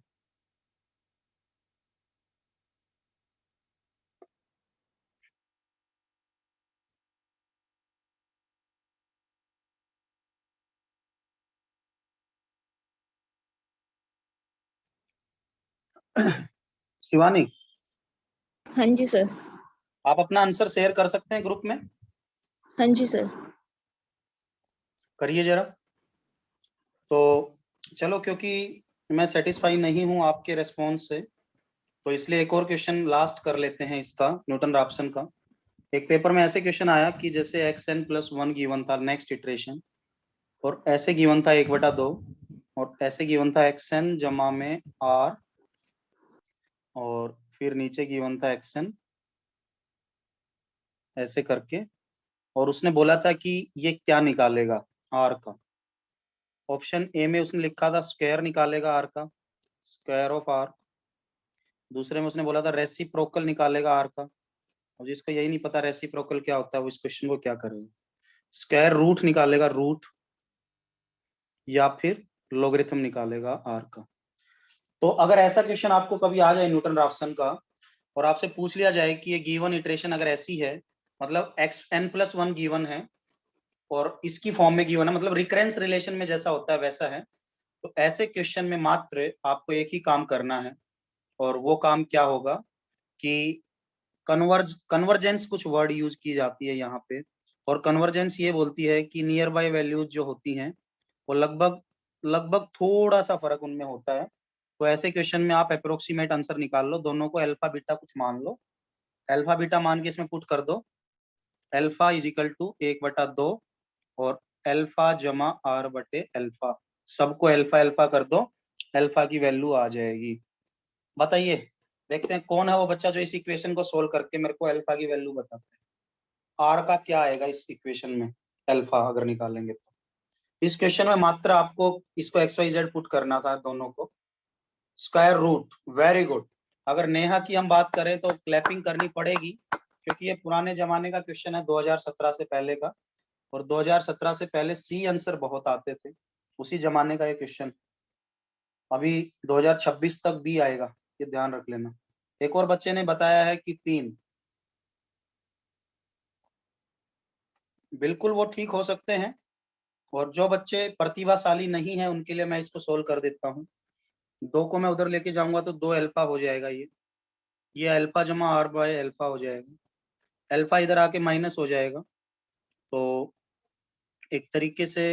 शिवानी, हाँ जी सर। आप अपना आंसर शेयर कर सकते हैं ग्रुप में? हाँ जी सर। करिए जरा। तो चलो, क्योंकि मैं सेटिस्फाई नहीं हूं आपके रेस्पॉन्स से, तो इसलिए एक और क्वेश्चन लास्ट कर लेते हैं इसका, न्यूटन रैप्सन का। एक पेपर में ऐसे क्वेश्चन आया कि जैसे xn+1 गिवन था नेक्स्ट इटरेशन, और ऐसे गिवन था 1/2, और ऐसे गिवन था xn जमा में r, और फिर नीचे गिवन था xn ऐसे करके, और उसने बोला था कि ये क्या निकालेगा r का। ऑप्शन ए में उसने लिखा था स्क्वायर निकालेगा r का, स्क्वायर ऑफ r। दूसरे में उसने बोला था रेसिप्रोकल निकालेगा r का, और जिसको यही नहीं पता रेसिप्रोकल क्या होता है वो इस क्वेश्चन को क्या करेगा। स्क्वायर रूट निकालेगा रूट, या फिर लोगरिथम निकालेगा r का। तो अगर ऐसा क्वेश्चन आपको कभी आ जाए न्यूटन रैप्सन का, और आपसे पूछ लिया जाए कि ये गिवन इटरेशन अगर ऐसी है, मतलब xn+1 गिवन है और इसकी फॉर्म में गिवन है, मतलब रिकरेंस रिलेशन में जैसा होता है वैसा है, तो ऐसे क्वेश्चन में मात्र आपको एक ही काम करना है, और वो काम क्या होगा कि कन्वर्जेंस कुछ वर्ड यूज की जाती है यहाँ पे, और कन्वर्जेंस ये बोलती है कि नियर बाय वैल्यूज जो होती हैं वो लगभग लगभग थोड़ा सा फर्क उनमें होता है। तो ऐसे क्वेश्चन में आप अप्रोक्सीमेट आंसर निकाल लो, दोनों को अल्फा बीटा कुछ मान लो, अल्फा बीटा मान के इसमें पुट कर दो, अल्फा इज इक्वल टू 1/2 और अल्फा जमा r बटे अल्फा, सबको अल्फा अल्फा कर दो, अल्फा की वैल्यू आ जाएगी। बताइए, देखते हैं कौन है वो बच्चा जो इस इक्वेशन को सोल्व करके मेरे को अल्फा की वैल्यू बताता है। r का क्या आएगा इस इक्वेशन में, अल्फा अगर निकालेंगे तो। इस क्वेश्चन में मात्र आपको इसको XYZ पुट करना था दोनों को, स्क्वायर रूट। Very good. अगर नेहा की हम बात करें तो क्लैपिंग करनी पड़ेगी, क्योंकि ये पुराने जमाने का क्वेश्चन है, 2017 से पहले का, और 2017 से पहले सी आंसर बहुत आते थे, उसी जमाने का ये क्वेश्चन। अभी 2026 तक भी आएगा, ये ध्यान रख लेना। एक और बच्चे ने बताया है कि 3, बिल्कुल वो ठीक हो सकते हैं, और जो बच्चे प्रतिभाशाली नहीं है उनके लिए मैं इसको सोल्व कर देता हूँ। 2 को मैं उधर लेके जाऊंगा तो 2 अल्फा हो जाएगा, ये अल्फा जमा आर बाय अल्फा हो जाएगा, अल्फा इधर आके माइनस हो जाएगा। तो एक तरीके से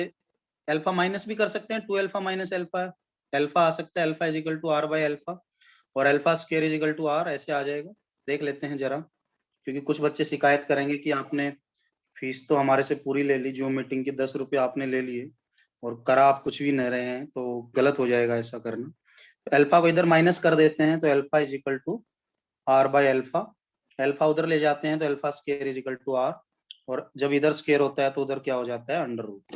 अल्फा माइनस भी कर सकते हैं, 2 अल्फा माइनस अल्फा, अल्फा आ सकता है, alpha is equal to are by alpha, और alpha square is equal to r, ऐसे आ जाएगा। देख लेते हैं जरा, क्योंकि कुछ बच्चे शिकायत करेंगे कि आपने फीस तो हमारे से पूरी ले ली, जूम मीटिंग की 10 रुपये आपने ले लिए और करा आप कुछ भी नहीं रहे हैं, तो गलत हो जाएगा ऐसा करना। तो अल्फा को इधर माइनस कर देते हैं, तो alpha is equal to are by alpha, alpha उधर ले जाते हैं तो alpha square is equal to R, और जब इधर स्क्वायर होता है तो उधर क्या हो जाता है, अंडर रूट।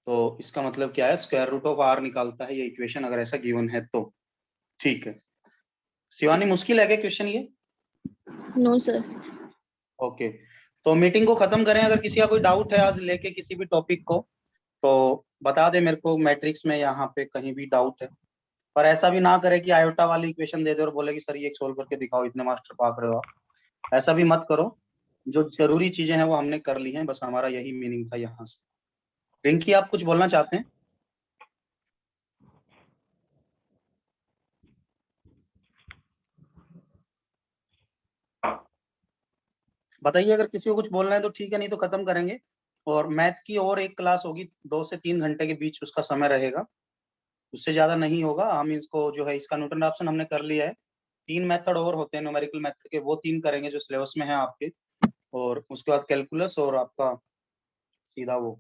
तो इसका मतलब क्या है, स्क्वायर रूट ऑफ आर निकालता है ये इक्वेशन, अगर ऐसा गिवन है तो। ठीक है शिवानी, मुश्किल है क्या क्वेश्चन ये? No sir. ओके, तो मीटिंग को खत्म करें। अगर किसी का कोई डाउट है आज लेके किसी भी टॉपिक को, तो बता दे मेरे को, मैट्रिक्स में यहाँ पे कहीं भी डाउट है। पर ऐसा भी ना करे कि आयोटा वाली इक्वेशन दे दे और बोले कि सर ये सोल्व करके दिखाओ, इतने मास्टर पाक रहे हो आप, ऐसा भी मत करो। जो जरूरी चीजें हैं वो हमने कर ली हैं, बस हमारा यही मीनिंग था यहाँ से। रिंकी, आप कुछ बोलना चाहते हैं? बताइए, अगर किसी को कुछ बोलना है तो ठीक है, नहीं तो खत्म करेंगे। और मैथ की और एक क्लास होगी, 2 से 3 घंटे के बीच उसका समय रहेगा, उससे ज्यादा नहीं होगा। हम इसको जो है, इसका न्यूटन ऑप्शन हमने कर लिया है। 3 मेथड और होते हैं न्यूमेरिकल मेथड के, वो 3 करेंगे जो सिलेबस में है आपके। और उसके बाद कैलकुलस, और आपका सीधा वो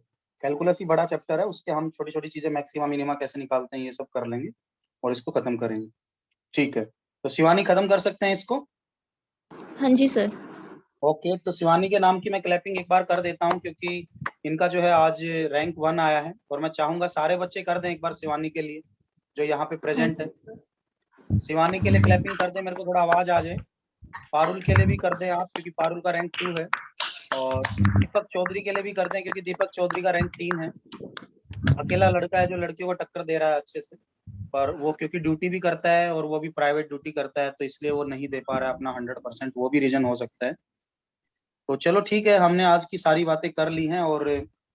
कैलकुलस ही बड़ा चैप्टर है, उसके हम छोटी छोटी चीजें मैक्सिमा मिनिमा कैसे निकालते हैं ये सब कर लेंगे, और इसको खत्म करेंगे। ठीक है, तो शिवानी खत्म कर सकते हैं इसको? हाँ जी सर। ओके, तो शिवानी के नाम की मैं क्लैपिंग एक बार कर देता हूँ, क्योंकि इनका जो है आज रैंक 1 आया है, और मैं चाहूंगा सारे बच्चे कर दें एक बार शिवानी के लिए जो यहाँ पे हाँ प्रेजेंट है। जी सर। शिवानी के लिए क्लैपिंग कर दे, मेरे को थोड़ा आवाज आ जाए। पारुल के लिए भी कर दें आप, क्योंकि पारुल का रैंक 2 है। और दीपक चौधरी के लिए भी कर दें, क्योंकि दीपक चौधरी का रैंक 3 है। अकेला लड़का है जो लड़कियों को टक्कर दे रहा है अच्छे से, पर वो क्योंकि ड्यूटी भी करता है और वो भी प्राइवेट ड्यूटी करता है, तो इसलिए वो नहीं दे पा रहा है अपना 100%, वो भी रीजन हो सकता है। तो चलो ठीक है, हमने आज की सारी बातें कर ली हैं। और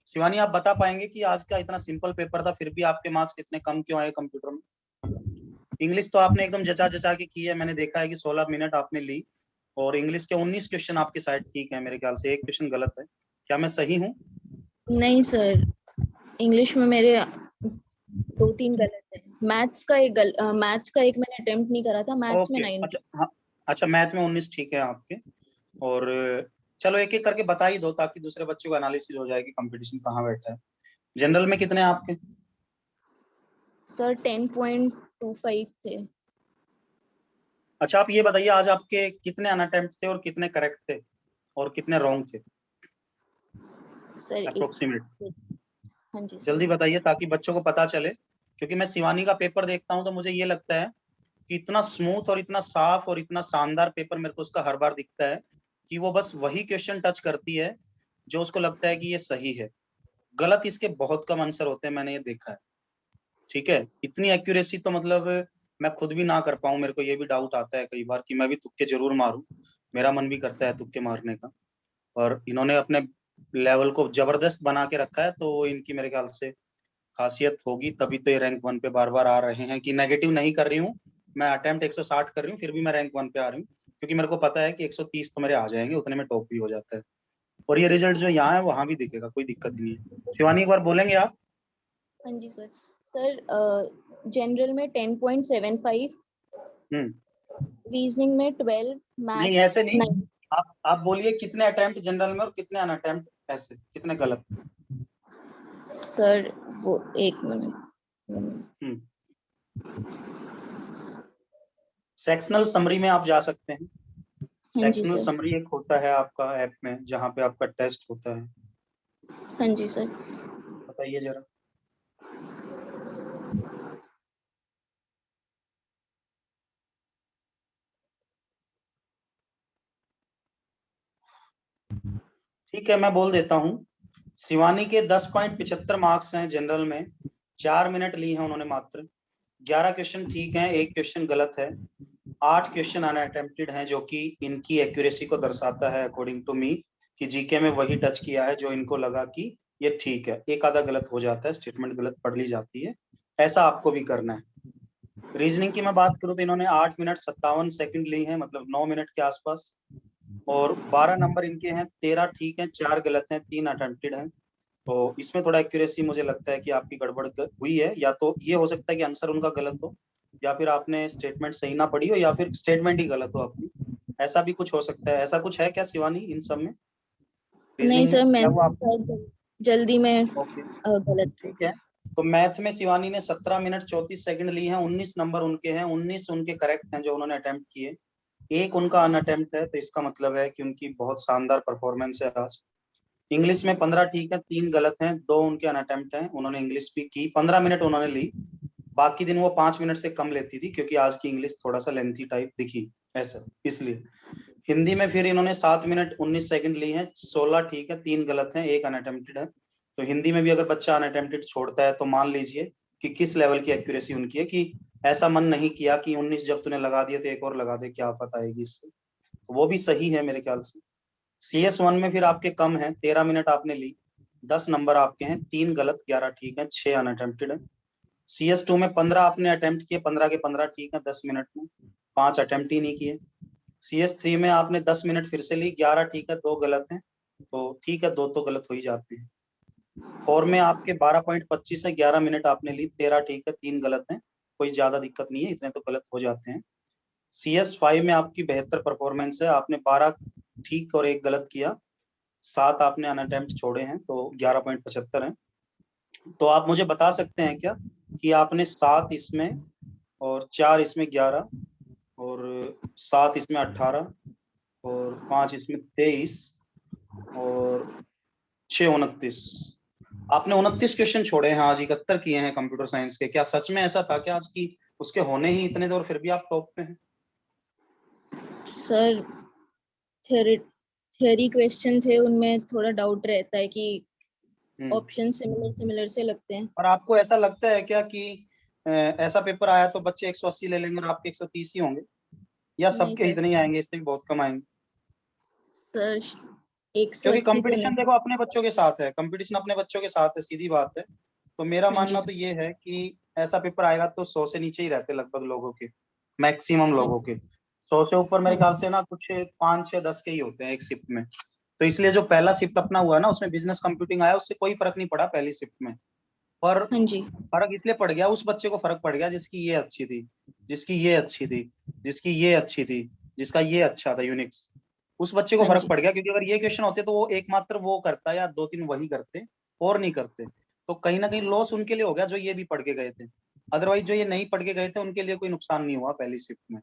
शिवानी, आप बता पाएंगे कि आज का इतना सिंपल पेपर था, फिर भी आपके मार्क्स इतने कम क्यों आए कंप्यूटर में? इंग्लिश तो आपने एकदम जचा जचा के की है, मैंने देखा है कि 16 मिनट आपने ली, और इंग्लिश के 19 क्वेश्चन आपके साइड ठीक है, मेरे ख्याल से एक क्वेश्चन गलत है। क्या मैं सही हूँ? नहीं सर, इंग्लिश में मेरे 2-3 गलत है। मैथ्स का एक मैंने अटेम्प्ट नहीं करा था, मैथ्स में ओके, 9। अच्छा, हाँ, अच्छा, मैथ में 19 ठीक है आपके। और चलो एक एक करके बता ही दो, ताकि दूसरे बच्चों को एनालिसिस हो जाए कि कंपटीशन कहाँ बैठा है। जनरल में कितने हैं आपके? सर 10.25 थे। अच्छा, आप ये बताइए, आज आपके कितने अनअटेम्प्ट थे और कितने करेक्ट थे और कितने रॉन्ग थे, सर एक। अप्रोक्सीमेट? हाँ जी सर। जल्दी बताइए ताकि बच्चों को पता चले, क्योंकि मैं शिवानी का पेपर देखता हूँ तो मुझे ये लगता है कि इतना स्मूथ और इतना साफ और इतना शानदार पेपर मेरे को उसका हर बार दिखता है, कि वो बस वही क्वेश्चन टच करती है जो उसको लगता है कि ये सही है। गलत इसके बहुत कम आंसर होते हैं, मैंने ये देखा है। ठीक है, इतनी एक्यूरेसी तो मतलब मैं खुद भी ना कर पाऊं, मेरे को ये भी डाउट आता है कई बार कि मैं भी तुक्के जरूर मारूं, मेरा मन भी करता है तुक्के मारने का। और इन्होंने अपने लेवल को जबरदस्त बना के रखा है, तो इनकी मेरे ख्याल से खासियत होगी, तभी तो ये रैंक 1 पे बार बार आ रहे हैं। कि नेगेटिव नहीं कर रही हूँ मैं, अटेम्प्ट 160 कर रही हूँ, फिर भी मैं रैंक 1 पे आ रही हूँ, क्योंकि मेरे को पता है कि 130 तो मेरे आ जाएंगे, उतने में टॉप भी हो जाता है। और ये रिजल्ट जो यहाँ है वहां भी दिखेगा, कोई दिक्कत नहीं है। शिवानी, एक बार बोलेंगे आप? हाँ जी सर। सर जनरल में 10.75, हम्म। रीजनिंग में 12, नहीं, मैथ्स ऐसे नहीं, 9। आप बोलिए कितने अटेम्प्ट जनरल में और कितने अनअटेम्प्ट, ऐसे कितने गलत। सर वो एक मिनट। हम्म। सेक्शनल समरी में आप जा सकते हैं। हाँ जी सेक्शनल सर। समरी एक होता है आपका ऐप में, जहाँ पे आपका टेस्ट होता है। हाँ जी सर। बताइए जरा। ठीक है, मैं बोल देता हूँ। शिवानी के 10.75 मार्क्स हैं जनरल में, 4 मिनट ली है उन्होंने मात्र। 11 क्वेश्चन ठीक है, 1 क्वेश्चन गलत है। 8 क्वेश्चन अनअटेम्प्टेड हैं, जो कि इनकी एक्यूरेसी को दर्शाता है अकॉर्डिंग टू मी, कि जीके में वही टच किया है जो इनको लगा कि ये ठीक है। एक आधा गलत हो जाता है, स्टेटमेंट गलत पढ़ ली जाती है, ऐसा आपको भी करना है। रीजनिंग की मैं बात करूं तो इन्होंने 8 मिनट 57 सेकंड ली है, मतलब 9 मिनट के आसपास। और 12 नंबर इनके हैं, 13 ठीक है, 4 गलत हैं, 3 अटेम्प्टेड हैं। तो इसमें थोड़ा एक्यूरेसी मुझे लगता है कि आपकी गड़बड़ हुई है, या तो ये हो सकता है कि आंसर उनका गलत हो, या फिर आपने स्टेटमेंट सही ना पढ़ी हो, या फिर स्टेटमेंट ही गलत हो आपकी। ऐसा भी कुछ हो सकता है। ऐसा कुछ है क्या शिवानी इन सब में? नहीं रीजनिंग में सर, क्या मैंने हुआ आपका? शायद जल्दी में ओके, गलत कर ठीक दिया। है। तो मैथ में शिवानी ने 17 मिनट 34 सेकंड ली है, 19 नंबर उनके हैं, 19 उनके करेक्ट हैं जो उन्होंने अटेम्प्ट किए। एक उनका अनअटेम्प्ट है, तो इसका मतलब है कि उनकी बहुत शानदार परफॉर्मेंस है आज। इंग्लिश में 15 ठीक है, 3 गलत हैं, 2 उनके अनअटेम्प्ट हैं। उन्होंने इंग्लिश भी की, 15 मिनट उन्होंने ली। बाकी दिन वो 5 मिनट से कम लेती थी, क्योंकि आज की इंग्लिश थोड़ा सा लेंथी टाइप दिखी, ऐसा इसलिए। हिंदी में फिर इन्होंने 7 मिनट 19 सेकंड ली है, 16 ठीक है, 3 गलत हैं, 1 अनअटेम्प्टेड है। तो हिंदी में भी अगर बच्चा अनअटेम्प्टेड छोड़ता है तो मान लीजिए कि किस लेवल की एक्यूरेसी उनकी है, कि ऐसा मन नहीं किया कि 19 जब तूने लगा दिया तो एक और लगा दे, क्या पता आएगी इससे। वो भी सही है मेरे ख्याल से। CS1 में फिर आपके कम है, 13 मिनट आपने ली, 10 नंबर आपके हैं, 3 गलत 11 ठीक है, 6 अनअटेम्प्टेड है। CS2 में 15 आपने अटेम्प्ट किए, 15 के 15 ठीक है 10 मिनट में, 5 अटेम्प्ट ही नहीं किए। CS3 में आपने 10 मिनट फिर से ली, 11 ठीक है, 2 गलत हैं, तो ठीक है, 2 तो गलत हो ही जाते हैं। और में आपके 12.25 है, 11 मिनट आपने ली, 13 ठीक है, 3 गलत हैं, कोई ज्यादा दिक्कत नहीं है, इतने तो गलत हो जाते हैं। CS5 में आपकी 72 परफॉर्मेंस है, आपने 12 ठीक और 1 गलत किया, 7 आपने अनअटेम्प्ट छोड़े हैं, तो 11.75 है। तो आप मुझे बता सकते हैं क्या कि आपने 7 इसमें और 4 इसमें 11 और 7 इसमें 18 और 5 इसमें 23 और 6 29, आपने 29 क्वेश्चन छोड़े हैं आज, 71 किए हैं कंप्यूटर साइंस के। क्या सच में ऐसा था क्या आज की उसके होने ही इतने थे और फिर भी आप टॉप पे हैं? सर थियरी क्वेश्चन थे, उनमें थोड़ा डाउट रहता है कि ऑप्शन सिमिलर सिमिलर से लगते हैं। और आपको ऐसा लगता है क्या कि ऐसा पेपर आया तो बच्चे 180 ले लेंगे और आपके 130 ही होंगे, या नहीं सबके सर, इतने ही आएंगे, इससे भी बहुत कम आएंगे? सर क्योंकि 180 तो कंपटीशन नहीं। देखो अपने बच्चों के साथ है, कंपटीशन अपने बच्चों के साथ है, सीधी बात है। तो मेरा हाँ जी मानना तो सर। ये है कि ऐसा पेपर आएगा तो 100 से नीचे ही रहते लगभग लोगों के, मैक्सिमम हाँ लोगों के। 100 से ऊपर मेरे हाँ ख्याल से ना कुछ 5 6 10 के ही होते हैं एक शिफ्ट में। तो इसलिए जो पहला शिफ्ट अपना हुआ ना, उसमें बिजनेस कंप्यूटिंग आया, उससे कोई फर्क नहीं पड़ा पहली शिफ्ट में। पर हाँ जी फर्क इसलिए पड़ गया, उस बच्चे को फर्क पड़ गया जिसकी ये अच्छी थी, जिसकी ये अच्छी थी, जिसकी ये अच्छी थी, जिसका ये अच्छा था यूनिक्स, उस बच्चे को हाँ फर्क जी पड़ गया। क्योंकि अगर ये क्वेश्चन होते तो वो एकमात्र वो करता या 2 3 वही करते और नहीं करते, तो कहीं ना कहीं लॉस उनके लिए हो गया जो ये भी पढ़ के गए थे। अदरवाइज जो ये नहीं पढ़ के गए थे उनके लिए कोई नुकसान नहीं हुआ पहली शिफ्ट में।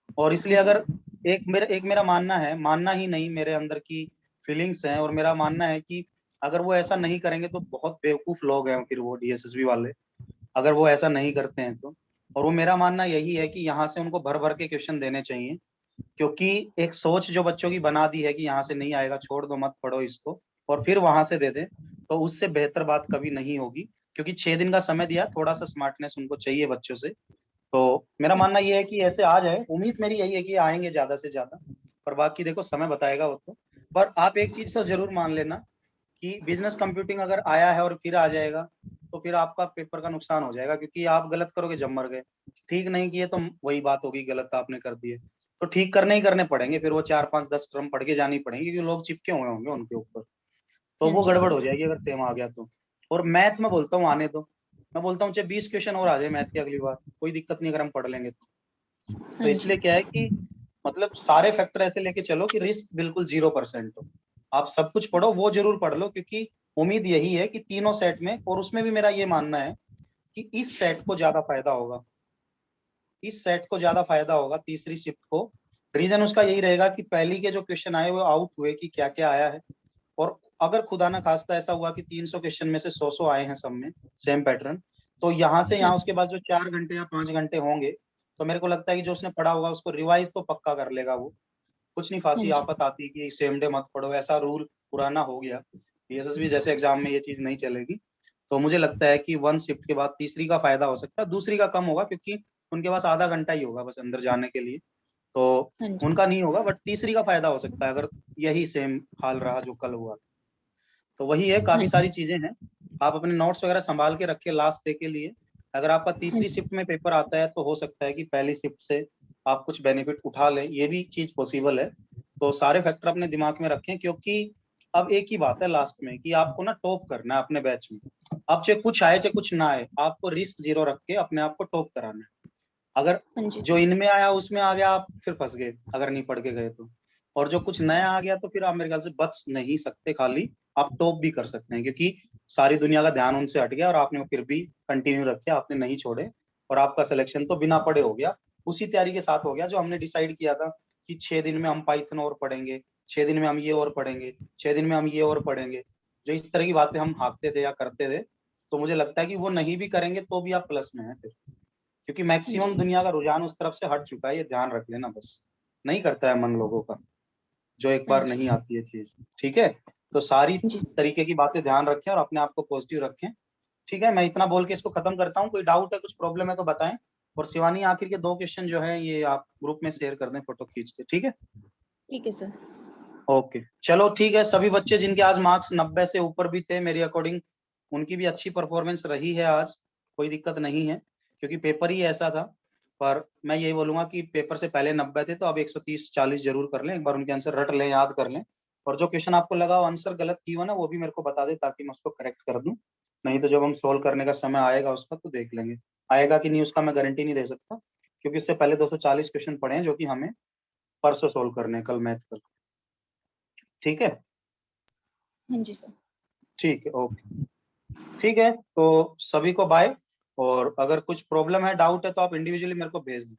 और हाँ इसलिए जी अगर एक मेरा मानना है, मानना ही नहीं, मेरे अंदर की फीलिंग्स हैं, और मेरा मानना है कि अगर वो ऐसा नहीं करेंगे तो बहुत बेवकूफ लोग हैं फिर वो DSSB वाले, अगर वो ऐसा नहीं करते हैं तो। और वो मेरा मानना यही है कि यहाँ से उनको भर भर के क्वेश्चन देने चाहिए, क्योंकि एक सोच जो बच्चों की बना दी है कि यहाँ से नहीं आएगा, छोड़ दो, मत पढ़ो इसको, और फिर वहां से दे दे, तो उससे बेहतर बात कभी नहीं होगी। क्योंकि 6 दिन का समय दिया, थोड़ा सा स्मार्टनेस उनको चाहिए बच्चों से। तो मेरा मानना ये है कि ऐसे आ जाए, उम्मीद मेरी यही है कि आएंगे ज्यादा से ज्यादा, पर बाकी देखो समय बताएगा वो तो। पर आप एक चीज तो जरूर मान लेना कि बिजनेस कंप्यूटिंग अगर आया है और फिर आ जाएगा, तो फिर आपका पेपर का नुकसान हो जाएगा, क्योंकि आप गलत करोगे जब मर गए, ठीक नहीं किए तो वही बात होगी, गलत आपने कर दिए। तो ठीक करने ही करने पड़ेंगे, फिर वो 4 5 10 टर्म पढ़ के जानी पड़ेंगी, क्योंकि लोग चिपके हुए होंगे उनके ऊपर। तो हाँ वो जी गड़बड़ सर। हो जाएगी अगर सेम आ गया तो। और मैथ में बोलता हूँ आने दो, मैं बोलता हूँ चाहे 20 क्वेश्चन और आ जाए मैथ की अगली बार, कोई दिक्कत नहीं अगर हम पढ़ लेंगे तो हाँ जी इसलिए क्या है कि मतलब सारे फैक्टर ऐसे लेके चलो कि रिस्क बिल्कुल 0% हो। आप सब कुछ पढ़ो, वो जरूर पढ़ लो, क्योंकि उम्मीद यही है कि तीनों सेट में, और उसमें भी मेरा ये मानना है कि इस सेट को ज्यादा फायदा होगा, इस सेट को ज्यादा फायदा होगा तीसरी शिफ्ट को। रीजन उसका यही रहेगा कि पहली के जो क्वेश्चन आए वो आउट हुए कि क्या क्या आया है। और अगर खुदा ना खास्ता ऐसा हुआ कि 300 क्वेश्चन में से 100 आए हैं सब में सेम पैटर्न, तो यहाँ से हाँ यहाँ उसके बाद जो 4 घंटे या 5 घंटे होंगे, तो मेरे को लगता है कि जो उसने पढ़ा होगा उसको रिवाइज तो पक्का कर लेगा वो। कुछ नहीं हाँ फांसी जी आफत आती कि सेम डे मत पढ़ो, ऐसा रूल पुराना हो गया, पीएसएसबी जैसे एग्जाम में ये चीज नहीं चलेगी, तो मुझे लगता है कि 1 शिफ्ट के बाद तीसरी का फायदा हो सकता है, दूसरी का कम होगा क्योंकि उनके पास आधा घंटा ही होगा बस अंदर जाने के लिए, तो हाँ जी। उनका नहीं होगा, बट तीसरी का फायदा हो सकता है अगर यही सेम हाल रहा जो कल हुआ। तो वही है, काफी हाँ। सारी चीजें हैं, आप अपने नोट्स वगैरह संभाल के रखिए लास्ट डे के लिए। अगर आपका तीसरी शिफ्ट में पेपर आता है तो हो सकता है कि पहली शिफ्ट से आप कुछ बेनिफिट उठा लें, ये भी चीज पॉसिबल है। तो सारे फैक्टर अपने दिमाग में रखें, क्योंकि अब एक ही बात है लास्ट में कि आपको ना टॉप करना है अपने बैच में। अब चाहे कुछ आए चाहे कुछ ना आए, आपको रिस्क जीरो रख के अपने आप को टॉप कराना है। अगर हाँ जी। जो इनमें आया उसमें आ गया, आप फिर फंस गए अगर नहीं पढ़ के गए तो, और जो कुछ नया आ गया तो फिर आप मेरे ख्याल से बच नहीं सकते, खाली आप टॉप भी कर सकते हैं, क्योंकि सारी दुनिया का ध्यान उनसे हट गया और आपने वो फिर भी कंटिन्यू रखे, आपने नहीं छोड़े, और आपका सिलेक्शन तो बिना पढ़े हो गया, उसी तैयारी के साथ हो गया जो हमने डिसाइड किया था कि 6 दिन में हम पाइथन और पढ़ेंगे, 6 दिन में हम ये और पढ़ेंगे, 6 दिन में हम ये और पढ़ेंगे। जो इस तरह की बातें हम हाँकते थे या करते थे, तो मुझे लगता है कि वो नहीं भी करेंगे तो भी आप प्लस में हैं फिर, क्योंकि मैक्सिमम दुनिया का रुझान उस तरफ से हट चुका है, ये ध्यान रख लेना, बस नहीं करता है मन लोगों का जो एक बार नहीं आती है चीज। ठीक है, तो सारी जी। तरीके की बातें ध्यान रखें और अपने आप को पॉजिटिव रखें। ठीक है, मैं इतना बोल के इसको खत्म करता हूँ, कोई डाउट है कुछ प्रॉब्लम है तो बताएं। और शिवानी आखिर के 2 क्वेश्चन जो है ये आप ग्रुप में शेयर कर दें फोटो खींच के, ठीक है। ठीक है सर। ओके चलो ठीक है, सभी बच्चे जिनके आज मार्क्स 90 से ऊपर भी थे मेरी अकॉर्डिंग, उनकी भी अच्छी परफॉर्मेंस रही है आज, कोई दिक्कत नहीं है, क्योंकि पेपर ही ऐसा था। पर मैं यही बोलूंगा कि पेपर से पहले 90 थे तो अब 130-40 जरूर कर लें, एक बार उनके आंसर रट लें, याद कर लें, और जो क्वेश्चन आपको लगा आंसर गलत की हुआ ना वो भी मेरे को बता दे ताकि मैं उसको करेक्ट कर दूं, नहीं तो जब हम सोल्व करने का समय आएगा उसका तो देख लेंगे। आएगा कि नहीं उसका मैं गारंटी नहीं दे सकता, क्योंकि उससे पहले 240 क्वेश्चन पढ़े हैं जो कि हमें परसों सोल्व करने हैं, कल मैथ कर। ठीक है। हाँ जी सर। ठीक है, ओके। ठीक है, तो सभी को बाय, और अगर कुछ प्रॉब्लम है डाउट है तो आप इंडिविजुअली मेरे को भेज दें।